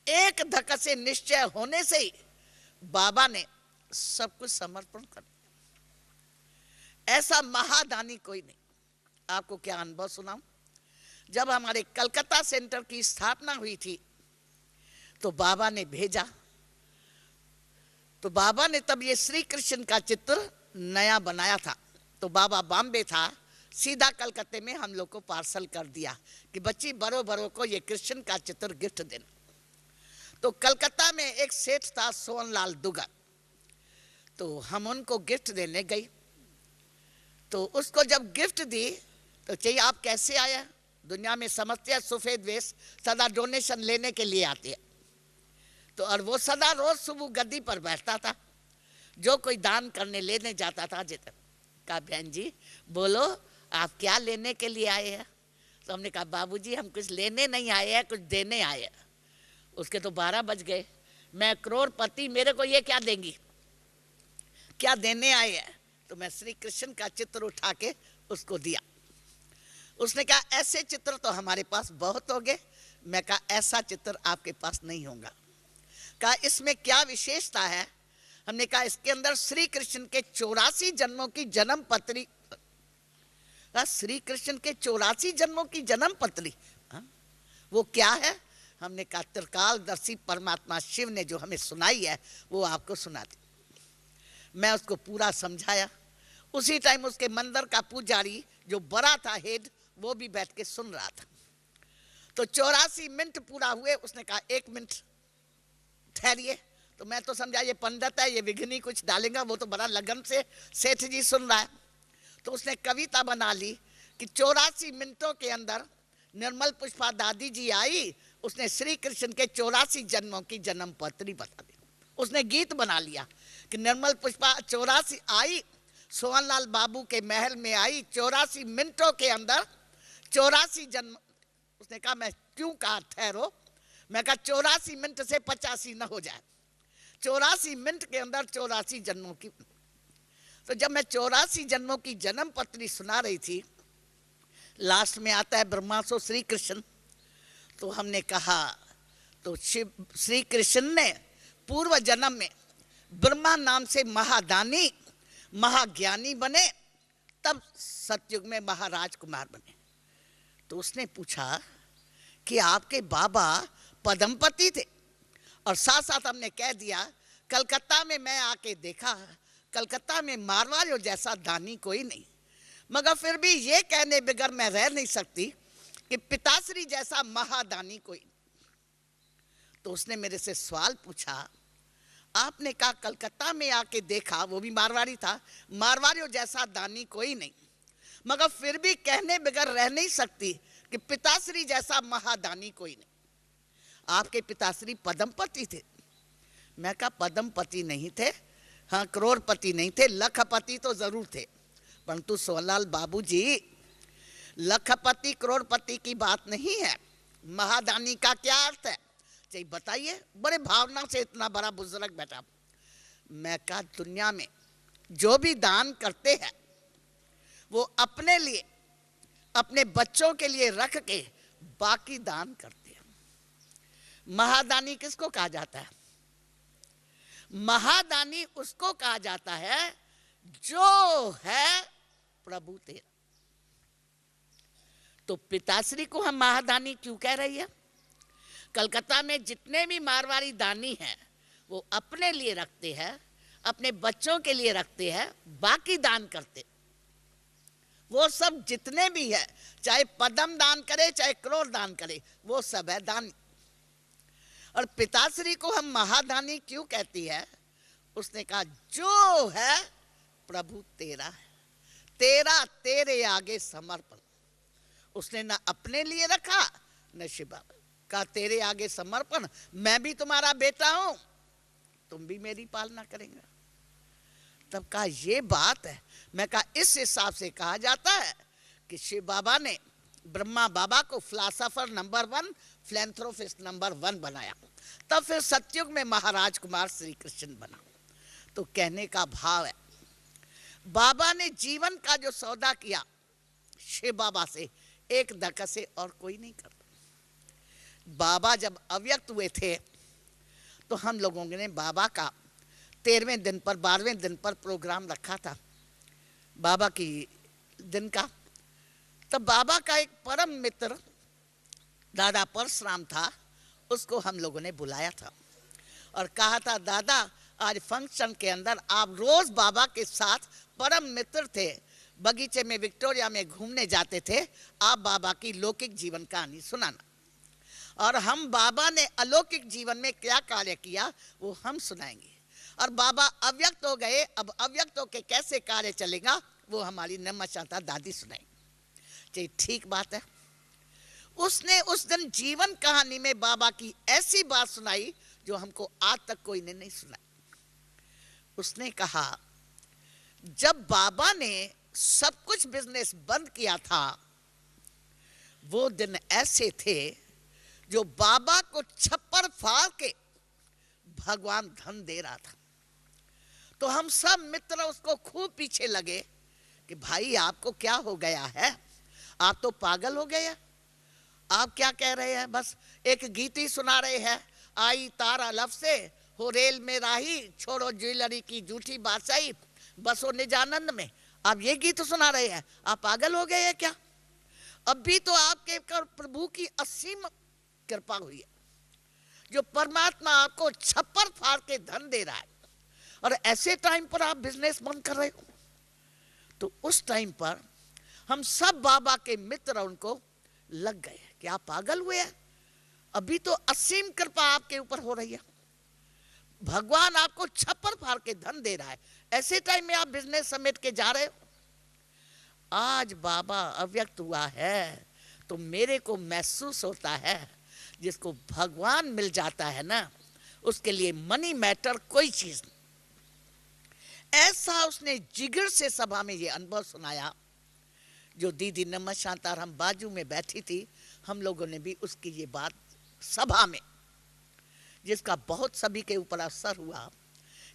Speaker 1: एक धक से निश्चय होने से ही बाबा ने सब कुछ समर्पण कर दिया। ऐसा महादानी कोई नहीं। आपको क्या अनुभव सुनाऊं, जब हमारे कलकत्ता सेंटर की स्थापना हुई थी तो बाबा ने भेजा, तो बाबा ने तब ये श्री कृष्ण का चित्र नया बनाया था। तो बाबा बॉम्बे था, सीधा कलकत्ते में हम लोग को पार्सल कर दिया कि बच्ची बड़ों बड़ों को ये कृष्ण का चित्र गिफ्ट देना। तो कलकत्ता में एक सेठ था सोनलाल दुगर, तो हम उनको गिफ्ट देने गई। तो उसको जब गिफ्ट दी तो चाहिए आप कैसे आया, दुनिया में समझते हैं सफेद वेश सदा डोनेशन लेने के लिए आते हैं। तो और वो सदा रोज सुबह गद्दी पर बैठता था, जो कोई दान करने लेने जाता था जितना। कहा बहन जी बोलो आप क्या लेने के लिए आए हैं। तो हमने कहा बाबूजी हम कुछ लेने नहीं आए हैं, कुछ देने आए हैं। उसके तो 12 बज गए, मैं करोड़पति, मेरे को ये क्या देंगी, क्या देने आए हैं। तो मैं श्री कृष्ण का चित्र उठा के उसको दिया। उसने कहा ऐसे चित्र तो हमारे पास बहुत हो गए। मैं कहा ऐसा चित्र आपके पास नहीं होगा। कहा इसमें क्या विशेषता है। हमने कहा इसके अंदर श्री कृष्ण के 84 जन्मों की जन्म पत्री। कहा श्री कृष्ण के 84 जन्मों की जन्म पत्री, वो क्या है। हमने कहा त्रिकालदर्शी परमात्मा शिव ने जो हमें सुनाई है वो आपको सुना दी। मैं उसको पूरा समझाया। उसी टाइम उसके मंदिर का पुजारी जो बड़ा था हेड, वो भी बैठ के सुन रहा था। तो 84 मिनट पूरा हुए, उसने कहा 1 मिनट ठहरिए। तो मैं तो समझा ये पंडित है, ये विघ्नी कुछ डालेगा, वो तो बड़ा लगन से सेठ जी सुन रहा है। तो उसने कविता बना ली कि 84 मिनटों के अंदर निर्मल पुष्पा दादी जी आई, उसने श्री कृष्ण के 84 जन्मों की जन्म पत्री बता दी। उसने गीत बना लिया कि निर्मल पुष्पा 84 आई, सोहनलाल बाबू के महल में आई, 84 मिनटों के अंदर 84 जन्म। उसने कहा मैं क्यों कहा ठहरो, मैं कहा 84 मिनट से 85 न हो जाए, 84 मिनट के अंदर 84 जन्मों की। तो जब मैं 84 जन्मों की जन्म पत्री सुना रही थी, लास्ट में आता है ब्रह्मासो श्री कृष्ण। तो हमने कहा तो शिव श्री कृष्ण ने पूर्व जन्म में ब्रह्मा नाम से महादानी महाज्ञानी बने, तब सतयुग में महाराज कुमार बने। तो उसने पूछा कि आपके बाबा पद्मपति थे, और साथ साथ हमने कह दिया कलकत्ता में मैं आके देखा, कलकत्ता में मारवाड़ियों जैसा दानी कोई नहीं, मगर फिर भी ये कहने बगैर मैं रह नहीं सकती कि पिताश्री जैसा महादानी कोई। तो उसने मेरे से सवाल पूछा, आपने कहा कलकत्ता में आके देखा, वो भी मारवाड़ी था, मारवाड़ियों जैसा दानी कोई नहीं, मगर फिर भी कहने बगैर रह नहीं सकती कि पिताश्री जैसा महादानी कोई नहीं। आपके पिताश्री पद्मपति थे। मैं कहा पद्मपति नहीं थे, हाँ करोड़पति नहीं थे, लखपति तो जरूर थे, परंतु सोहनलाल बाबू जी लखपति करोड़पति की बात नहीं है। महादानी का क्या अर्थ है चाहिए बताइए। बड़े भावना से इतना बड़ा बुजुर्ग बैठा। मैं कहा दुनिया में जो भी दान करते हैं वो अपने लिए अपने बच्चों के लिए रख के बाकी दान करते हैं। महादानी किसको कहा जाता है? महादानी उसको कहा जाता है जो है प्रभु तेरा। तो पिताश्री को हम महादानी क्यों कह रही है? कलकत्ता में जितने भी मारवाड़ी दानी हैं वो अपने लिए रखते हैं, अपने बच्चों के लिए रखते हैं, बाकी दान करते। वो सब जितने भी है, चाहे पदम दान करे चाहे करोड़ दान करे, वो सब है दानी। और पिताश्री को हम महादानी क्यों कहती है? उसने कहा जो है प्रभु तेरा है, तेरा तेरे आगे समर्पण। उसने ना अपने लिए रखा न शिव बाबा का तेरे आगे समर्पण। मैं भी तुम्हारा बेटा हूं, तुम भी मेरी पालना करेंगे। तब कहा ये बात है। मैं कहा इस हिसाब से कहा जाता है कि शिव बाबा ने ब्रह्मा बाबा को फिलासफर नंबर 1, फिलैंथ्रोपिस्ट नंबर 1 बनाया। तब फिर सतयुग में महाराज कुमार श्री कृष्ण बना। तो कहने का भाव है बाबा ने जीवन का जो सौदा किया शिव बाबा से, एक धक्का से और कोई नहीं करता। बाबा जब अव्यक्त हुए थे तो हम लोगों ने बाबा का 13वें दिन पर 12वें दिन पर प्रोग्राम रखा था बाबा की दिन का। तब बाबा का एक परम मित्र दादा परशुराम था, उसको हम लोगों ने बुलाया था और कहा था दादा आज फंक्शन के अंदर आप रोज बाबा के साथ परम मित्र थे, बगीचे में विक्टोरिया में घूमने जाते थे, आप बाबा की लौकिक जीवन कहानी सुनाना और हम बाबा ने अलौकिक जीवन में क्या कार्य किया वो हम सुनाएंगे। और बाबा अव्यक्त हो गए, अब अव्यक्त होके कैसे कार्य चलेगा वो हमारी नमस्ता दादी सुनाएंगे। चाहिए ठीक बात है। उसने उस दिन जीवन कहानी में बाबा की ऐसी बात सुनाई जो हमको आज तक कोई ने नहीं सुनाई। उसने कहा जब बाबा ने सब कुछ बिजनेस बंद किया था वो दिन ऐसे थे जो बाबा को छप्पर फाड़ के भगवान धन दे रहा था। तो हम सब मित्र उसको खूब पीछे लगे कि भाई आपको क्या हो गया है, आप तो पागल हो गए हैं, आप क्या कह रहे हैं? बस एक गीत ही सुना रहे हैं, आई तारा लब से हो रेल में राही, छोड़ो ज्वेलरी की झूठी बादशाही, बसो निजानंद में। आप ये गीत सुना रहे हैं, आप पागल हो गए हैं क्या? अभी तो आपके प्रभु की असीम कृपा हुई है जो परमात्मा आपको छप्पर फाड़ के धन दे रहा है और ऐसे टाइम पर आप बिजनेस बंद कर रहे हो। तो उस टाइम पर हम सब बाबा के मित्र उनको लग गए कि आप पागल हुए हैं, अभी तो असीम कृपा आपके ऊपर हो रही है, भगवान आपको छप्पर फाड़ के धन दे रहा है, ऐसे टाइम में आप बिजनेस समेट के जा रहे हो। आज बाबा अव्यक्त हुआ है तो मेरे को महसूस होता है जिसको भगवान मिल जाता है ना उसके लिए मनी मैटर कोई चीज नहीं। ऐसा उसने जिगर से सभा में ये अनुभव सुनाया जो दीदी नमस्ता हम बाजू में बैठी थी, हम लोगों ने भी उसकी ये बात सभा में, जिसका बहुत सभी के ऊपर असर हुआ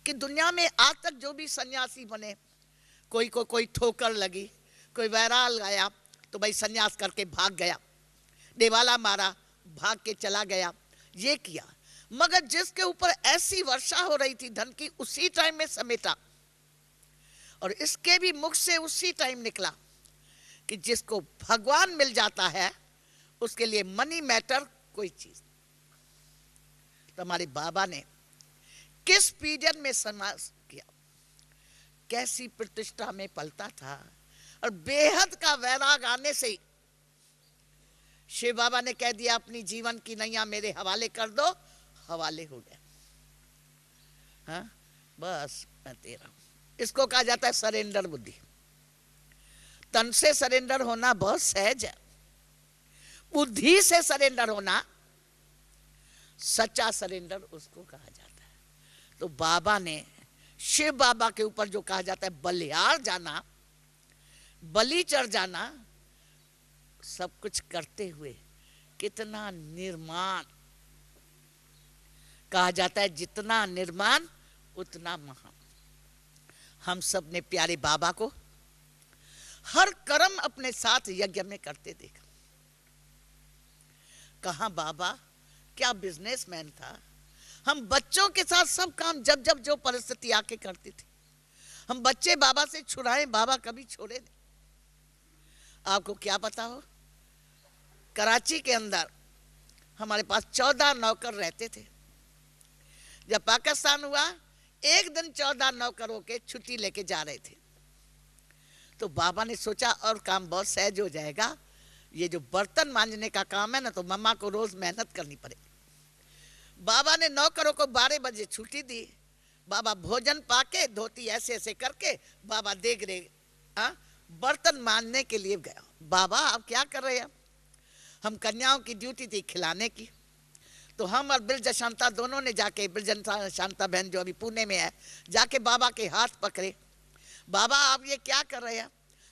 Speaker 1: कि दुनिया में आज तक जो भी सन्यासी बने, कोई को कोई ठोकर लगी, कोई वैराल आया तो भाई सन्यास करके भाग गया, देवाला मारा भाग के चला गया, ये किया। मगर जिसके ऊपर ऐसी वर्षा हो रही थी धन की, उसी टाइम में समेटा और इसके भी मुख से उसी टाइम निकला कि जिसको भगवान मिल जाता है उसके लिए मनी मैटर कोई चीज। तो हमारे बाबा ने किस पीरियड में समाज किया, कैसी प्रतिष्ठा में पलता था और बेहद का वैराग आने से शिव बाबा ने कह दिया अपनी जीवन की नैया मेरे हवाले कर दो, हवाले हो गया। हाँ बस मैं तेरा हूं। इसको कहा जाता है सरेंडर बुद्धि। तन से सरेंडर होना बहुत सहज है, बुद्धि से सरेंडर होना सच्चा सरेंडर उसको कहा जाता है। तो बाबा ने शिव बाबा के ऊपर जो कहा जाता है बलिहार जाना, बलि चढ़ जाना, सब कुछ करते हुए कितना निर्माण, कहा जाता है जितना निर्माण उतना महान। हम सब ने प्यारे बाबा को हर कर्म अपने साथ यज्ञ में करते देखा। कहा बाबा क्या बिजनेसमैन था। हम बच्चों के साथ सब काम जब जब जो परिस्थिति आके करती थी, हम बच्चे बाबा से छुड़ाएं, बाबा कभी छोड़े नहीं। आपको क्या पता हो, कराची के अंदर हमारे पास 14 नौकर रहते थे। जब पाकिस्तान हुआ, एक दिन 14 नौकरों के छुट्टी लेके जा रहे थे, तो बाबा ने सोचा और काम बहुत सहज हो जाएगा, ये जो बर्तन मांजने का काम है ना, तो मम्मा को रोज मेहनत करनी पड़ेगी। बाबा ने नौकरों को 12 बजे छुट्टी दी। बाबा भोजन पाके धोती ऐसे ऐसे करके बाबा देख रहे बर्तन मांजने के लिए गया। बाबा आप क्या कर रहे हैं? हम कन्याओं की ड्यूटी थी खिलाने की, तो हम और ब्रज शांता दोनों ने जाके, ब्रज शांता बहन जो अभी पुणे में है, जाके बाबा के हाथ पकड़े। बाबा आप ये क्या कर रहे हैं?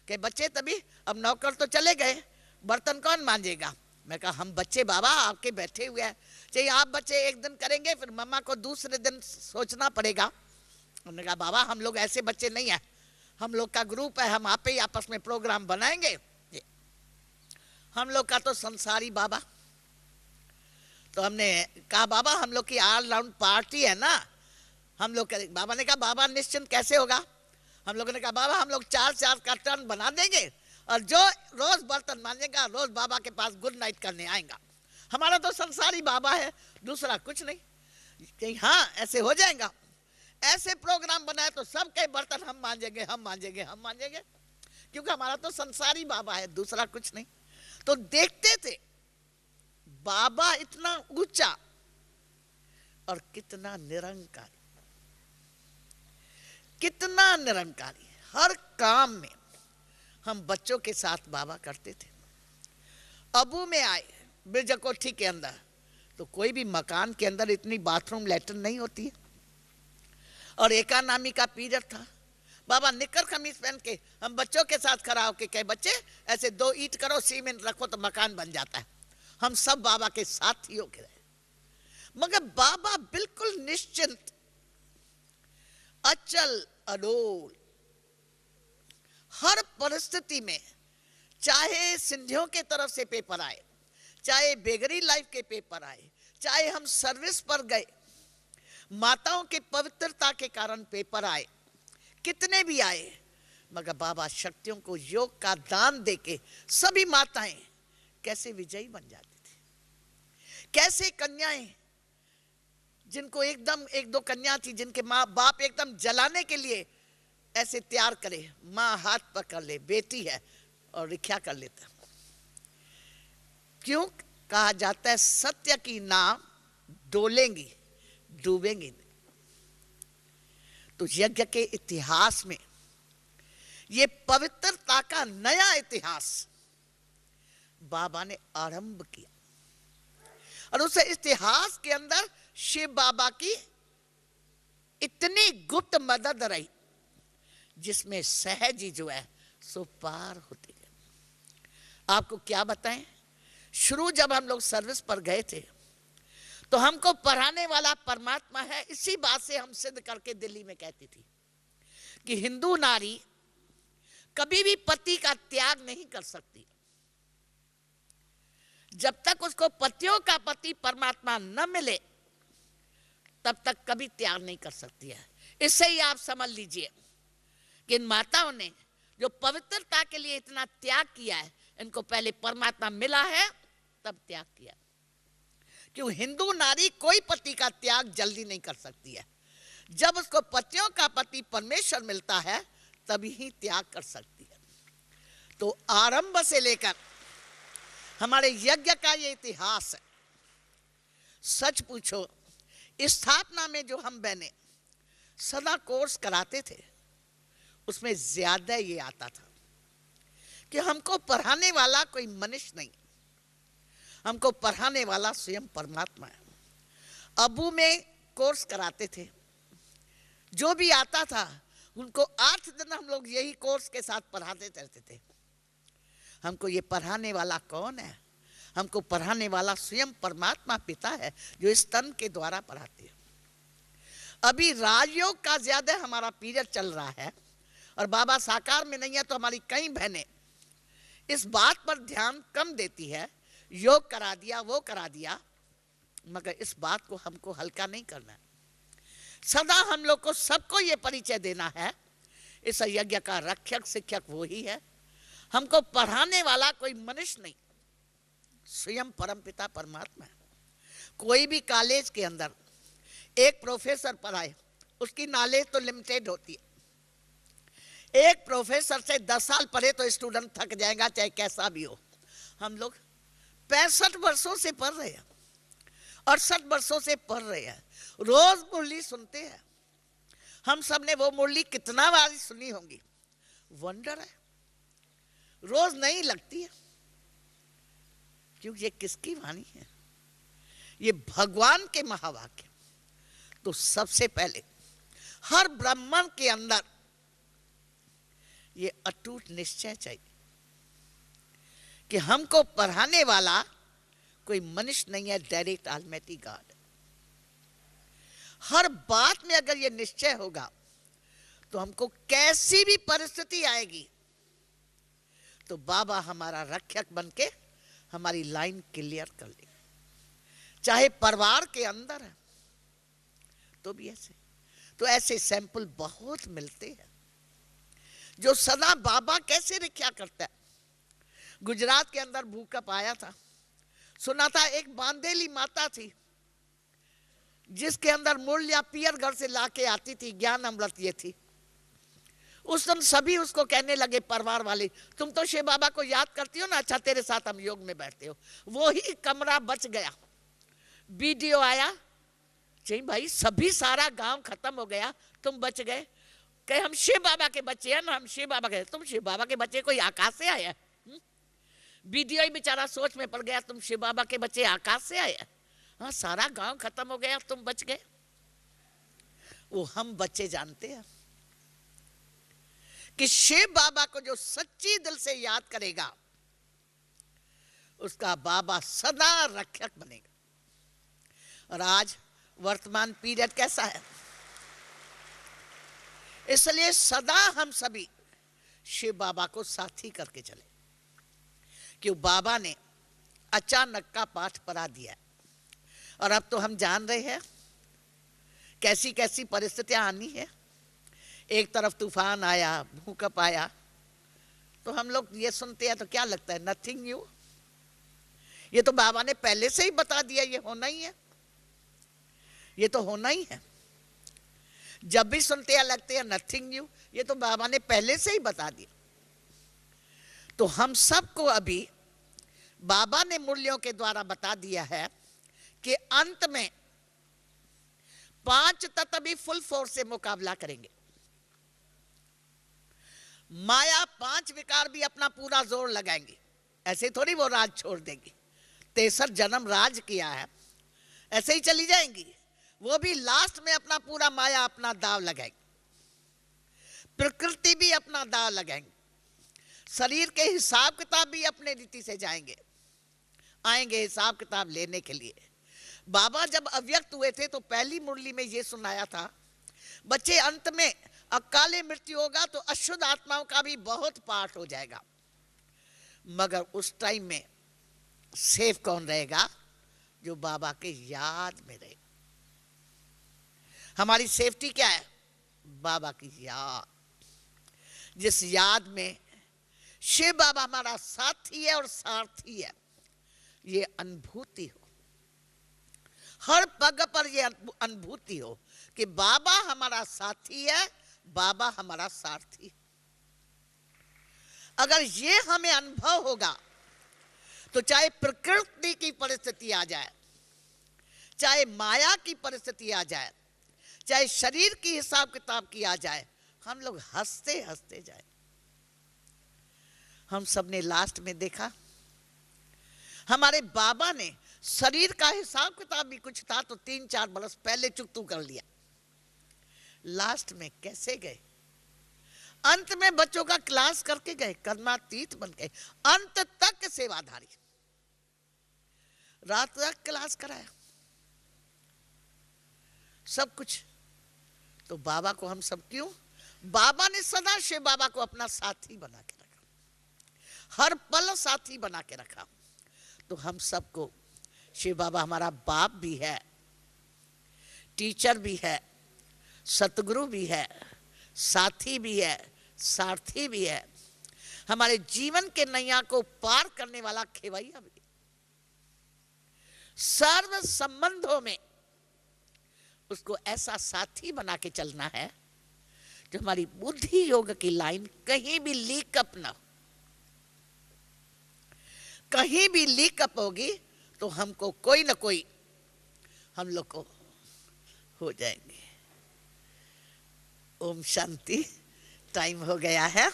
Speaker 1: कि बच्चे तभी अब नौकर तो चले गए, बर्तन कौन मांजेगा? मैं कहा हम बच्चे बाबा आपके बैठे हुए हैं, चाहिए आप बच्चे एक दिन करेंगे, फिर मम्मा को दूसरे दिन सोचना पड़ेगा। उन्होंने कहा बाबा हम लोग ऐसे बच्चे नहीं हैं, हम लोग का ग्रुप है, हम आप ही आपस में प्रोग्राम बनाएंगे। हम लोग का तो संसारी बाबा। तो हमने कहा बाबा हम लोग की ऑल राउंड पार्टी है ना, हम लोग। बाबा ने कहा बाबा निश्चिंत कैसे होगा? हम लोगों ने कहा बाबा हम लोग 4-4 का टर्न बना देंगे, और जो रोज बर्तन मांजेगा रोज बाबा के पास गुड नाइट करने आएगा। हमारा तो संसारी बाबा है, दूसरा कुछ नहीं। कहीं हाँ ऐसे हो जाएगा, ऐसे प्रोग्राम बनाए तो सबके बर्तन हम मांजेंगे, हम मांजेंगे, हम मांजेंगे, क्योंकि हमारा तो संसारी बाबा है, दूसरा कुछ नहीं। तो देखते थे बाबा इतना ऊंचा और कितना निरंकारी, कितना निरंकारी। हर काम में हम बच्चों के साथ बाबा करते थे। अबू में आए ब्रज कोठी के अंदर, तो कोई भी मकान के अंदर इतनी बाथरूम लैट्रिन नहीं होती है, और एकानामी का पीरियड था। बाबा निकर कमीज पहन के हम बच्चों के साथ खड़ा होके कहे बच्चे ऐसे 2 ईंट करो, सीमेंट रखो तो मकान बन जाता है। हम सब बाबा के साथ ही होके रहे, मगर बाबा बिल्कुल निश्चिंत, अचल अडोल, हर परिस्थिति में, चाहे सिंधियों के तरफ से पेपर आए, चाहे बेगरी लाइफ के पेपर आए, चाहे हम सर्विस पर गए, माताओं के पवित्रता के कारण पेपर आए, कितने भी आए, मगर बाबा शक्तियों को योग का दान देके सभी माताएं कैसे विजयी बन जाती थी। कैसे कन्याएं, जिनको एकदम 1-2 कन्या थी, जिनके माँ बाप एकदम जलाने के लिए ऐसे तैयार करे, माँ हाथ पकड़ ले, बेटी है, और रिख्या कर लेता। क्यों? कहा जाता है सत्य की नाव डोलेंगी, डूबेंगी नहीं। तो यज्ञ के इतिहास में ये पवित्रता का नया इतिहास बाबा ने आरंभ किया, और उस इतिहास के अंदर शिव बाबा की इतनी गुप्त मदद रही, जिसमें सहज ही जो है सो पार होते गए। आपको क्या बताएं, शुरू जब हम लोग सर्विस पर गए थे, तो हमको पढ़ाने वाला परमात्मा है, इसी बात से हम सिद्ध करके दिल्ली में कहती थी कि हिंदू नारी कभी भी पति का त्याग नहीं कर सकती। जब तक उसको पतियों का पति परमात्मा न मिले, तब तक कभी त्याग नहीं कर सकती है। इससे ही आप समझ लीजिए कि इन माताओं ने जो पवित्रता के लिए इतना त्याग किया है, इनको पहले परमात्मा मिला है तब त्याग किया। क्यों? हिंदू नारी कोई पति का त्याग जल्दी नहीं कर सकती है, जब उसको पतियों का पति परमेश्वर मिलता है तभी ही त्याग कर सकती है। तो आरंभ से लेकर हमारे यज्ञ का ये इतिहास है। सच पूछो, स्थापना में जो हम बहने सदा कोर्स कराते थे, उसमें ज्यादा ये आता था कि हमको पढ़ाने वाला कोई मनुष्य नहीं, हमको पढ़ाने वाला स्वयं परमात्मा है। अबू में कोर्स कराते थे, जो भी आता था उनको 8 दिन हम लोग यही कोर्स के साथ पढ़ाते रहते थे। हमको ये पढ़ाने वाला कौन है? हमको पढ़ाने वाला स्वयं परमात्मा पिता है, जो इस तन के द्वारा पढ़ाते हैं। अभी राजयोग का ज्यादा हमारा पीरियड चल रहा है और बाबा साकार में नहीं है, तो हमारी कई बहनें इस बात पर ध्यान कम देती है। योग करा दिया, वो करा दिया, मगर इस बात को हमको हल्का नहीं करना है। सदा हम लोग को सबको ये परिचय देना है, इस यज्ञ का रक्षक शिक्षक वो ही है। हमको पढ़ाने वाला कोई मनुष्य नहीं, स्वयं परमपिता परमात्मा है। कोई भी कॉलेज के अंदर एक प्रोफेसर पढ़ाए, उसकी नॉलेज तो लिमिटेड होती है। एक प्रोफेसर से 10 साल पढ़े तो स्टूडेंट थक जाएगा, चाहे कैसा भी हो। हम लोग 65 वर्षों से पढ़ रहे हैं, 68 वर्षों से पढ़ रहे हैं, रोज मुरली सुनते हैं। हम सब ने वो मुरली कितना बार सुनी होंगी, वंडर है, रोज नहीं लगती है। क्योंकि ये किसकी वाणी है? ये भगवान के महावाक्य। तो सबसे पहले हर ब्राह्मण के अंदर ये अटूट निश्चय चाहिए कि हमको पढ़ाने वाला कोई मनुष्य नहीं है, डायरेक्ट ऑलमाइटी गॉड। हर बात में अगर ये निश्चय होगा तो हमको कैसी भी परिस्थिति आएगी तो बाबा हमारा रक्षक बनके हमारी लाइन क्लियर कर लेगा। चाहे परिवार के अंदर है तो भी ऐसे। तो ऐसे सैंपल बहुत मिलते हैं जो सदा बाबा कैसे रक्षा करता है। गुजरात के अंदर भूकंप आया था, सुना था एक बांदेली माता थी जिसके अंदर मूल्य पियर घर से लाके आती थी, ज्ञान अमृत ये थी। उस दिन सभी उसको कहने लगे परिवार वाले, तुम तो शिव बाबा को याद करती हो ना, अच्छा तेरे साथ हम योग में बैठते हो। वो ही कमरा बच गया। वीडियो आया, चाहिए भाई सभी सारा गांव खत्म हो गया, तुम बच गए। कहे हम शिव बाबा के बच्चे हैं ना, हम शिव बाबा के। तुम शिव बाबा के बच्चे कोई आकाश से आया? वीडियो ही बेचारा सोच में पड़ गया, तुम शिव बाबा के बच्चे आकाश से आए? हाँ, सारा गांव खत्म हो गया, तुम बच गए। वो हम बच्चे जानते हैं कि शिव बाबा को जो सच्ची दिल से याद करेगा उसका बाबा सदा रक्षक बनेगा। और आज वर्तमान पीरियड कैसा है, इसलिए सदा हम सभी शिव बाबा को साथी करके चले। क्यों? बाबा ने अचानक का पाठ पढ़ा दिया और अब तो हम जान रहे हैं कैसी कैसी परिस्थितियां आनी है। एक तरफ तूफान आया, भूकंप आया, तो हम लोग ये सुनते हैं तो क्या लगता है, नथिंग न्यू। ये तो बाबा ने पहले से ही बता दिया, ये होना ही है, ये तो होना ही है। जब भी सुनते हैं लगते हैं नथिंग न्यू, ये तो बाबा ने पहले से ही बता दिया। तो हम सबको अभी बाबा ने मूल्यों के द्वारा बता दिया है कि अंत में 5 तत्व भी फुल फोर्स से मुकाबला करेंगे। माया 5 विकार भी अपना पूरा जोर लगाएंगे, ऐसे थोड़ी वो राज छोड़ देंगी। 63 जन्म राज किया है, ऐसे ही चली जाएंगी। वो भी लास्ट में अपना पूरा माया अपना दाव लगाएंगे, प्रकृति भी अपना दाव लगाएंगे, शरीर के हिसाब किताब भी अपने रीति से जाएंगे, आएंगे हिसाब किताब लेने के लिए। बाबा जब अव्यक्त हुए थे तो पहली मुरली में ये सुनाया था, बच्चे अंत में अकाले मृत्यु होगा तो अशुद्ध आत्माओं का भी बहुत पाठ हो जाएगा, मगर उस टाइम में सेफ कौन रहेगा? जो बाबा के याद में रहेगा। हमारी सेफ्टी क्या है? बाबा की याद। जिस याद में शिव बाबा हमारा साथी है और सारथी है, ये अनुभूति हो, हर पग पर ये अनुभूति हो कि बाबा हमारा साथी है, बाबा हमारा सारथी। अगर ये हमें अनुभव होगा तो चाहे प्रकृति की परिस्थिति आ जाए, चाहे माया की परिस्थिति आ जाए, चाहे शरीर की हिसाब किताब की आ जाए, हम लोग हंसते हंसते जाए। हम सब ने लास्ट में देखा हमारे बाबा ने शरीर का हिसाब किताब भी कुछ था तो 3-4 बरस पहले चुकतू कर लिया। लास्ट में कैसे गए? अंत में बच्चों का क्लास करके गए, कर्मातीत बन गए, अंत तक सेवाधारी, रात तक क्लास कराया, सब कुछ। तो बाबा को हम सब क्यों, बाबा ने सदा शिव बाबा को अपना साथी बना के रखा, हर पल साथी बना के रखा। तो हम सबको शिव बाबा हमारा बाप भी है, टीचर भी है, सतगुरु भी है, साथी भी है, सारथी भी है, हमारे जीवन के नैया को पार करने वाला खेवैया भी। सर्व संबंधों में उसको ऐसा साथी बना के चलना है जो हमारी बुद्धि योग की लाइन कहीं भी लीक अप ना हो। कहीं भी लीक अप होगी तो हमको कोई ना कोई हम लोग को हो जाएंगे। ओम शांति। टाइम हो गया है,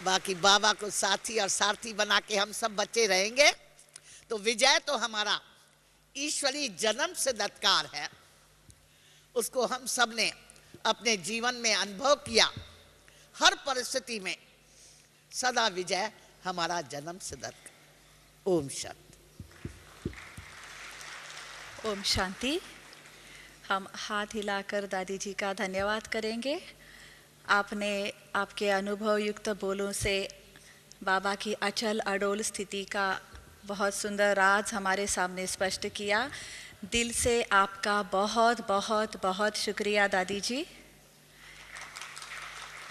Speaker 1: बाकी बाबा को साथी और सारथी बना के हम सब बच्चे रहेंगे तो विजय तो हमारा ईश्वरी जन्म से दत्कार है, उसको हम सब ने अपने जीवन में अनुभव किया। हर परिस्थिति में सदा विजय हमारा जन्म से दत्कार। ओम शांति।
Speaker 2: ओम शांति। हम हाथ हिलाकर दादी जी का धन्यवाद करेंगे। आपने आपके अनुभव युक्त बोलों से बाबा की अचल अडोल स्थिति का बहुत सुंदर राज हमारे सामने स्पष्ट किया। दिल से आपका बहुत बहुत बहुत शुक्रिया दादी जी।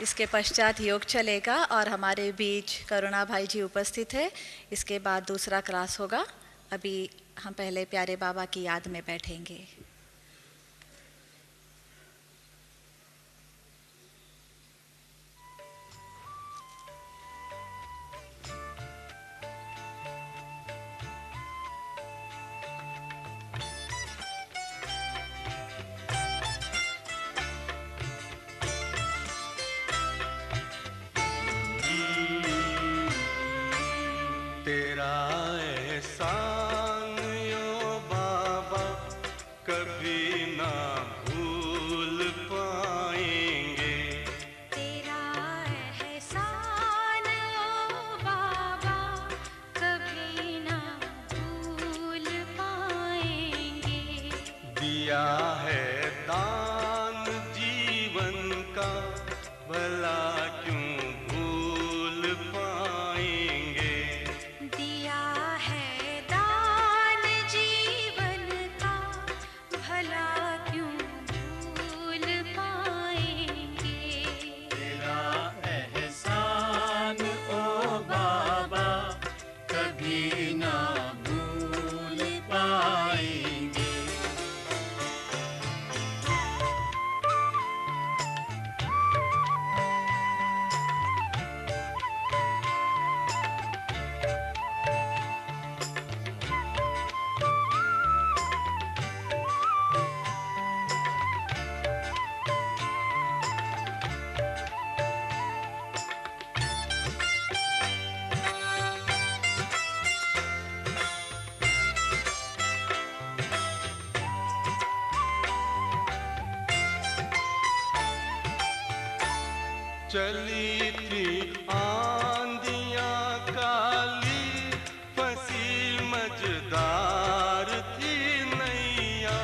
Speaker 2: इसके पश्चात योग चलेगा और हमारे बीच करुणा भाई जी उपस्थित है। इसके बाद दूसरा क्लास होगा। अभी हम पहले प्यारे बाबा की याद में बैठेंगे।
Speaker 3: तेरा एहसान यो बाबा कभी ना भूल पाएंगे।
Speaker 4: तेरा एहसान ओ बाबा कभी ना भूल पाएंगे।
Speaker 3: दिया है दान जीवन का भला क्यों भूल पाएंगे।
Speaker 4: दिया है दान जीवन का भला क्यों भूल पाएंगे।
Speaker 5: तेरा एहसान ओ बाबा कभी ना भूल पाएंगे।
Speaker 3: चली थी आंधियां काली फंसी मझदार थी नैया।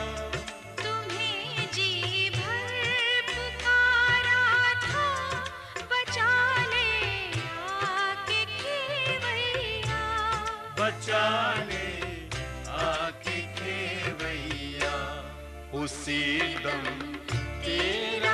Speaker 4: तुम्हें जी भर पुकारा था बचा ले आके खेवैया।
Speaker 5: बचा ले आके खेवैया।
Speaker 3: उसी दम
Speaker 4: तेरा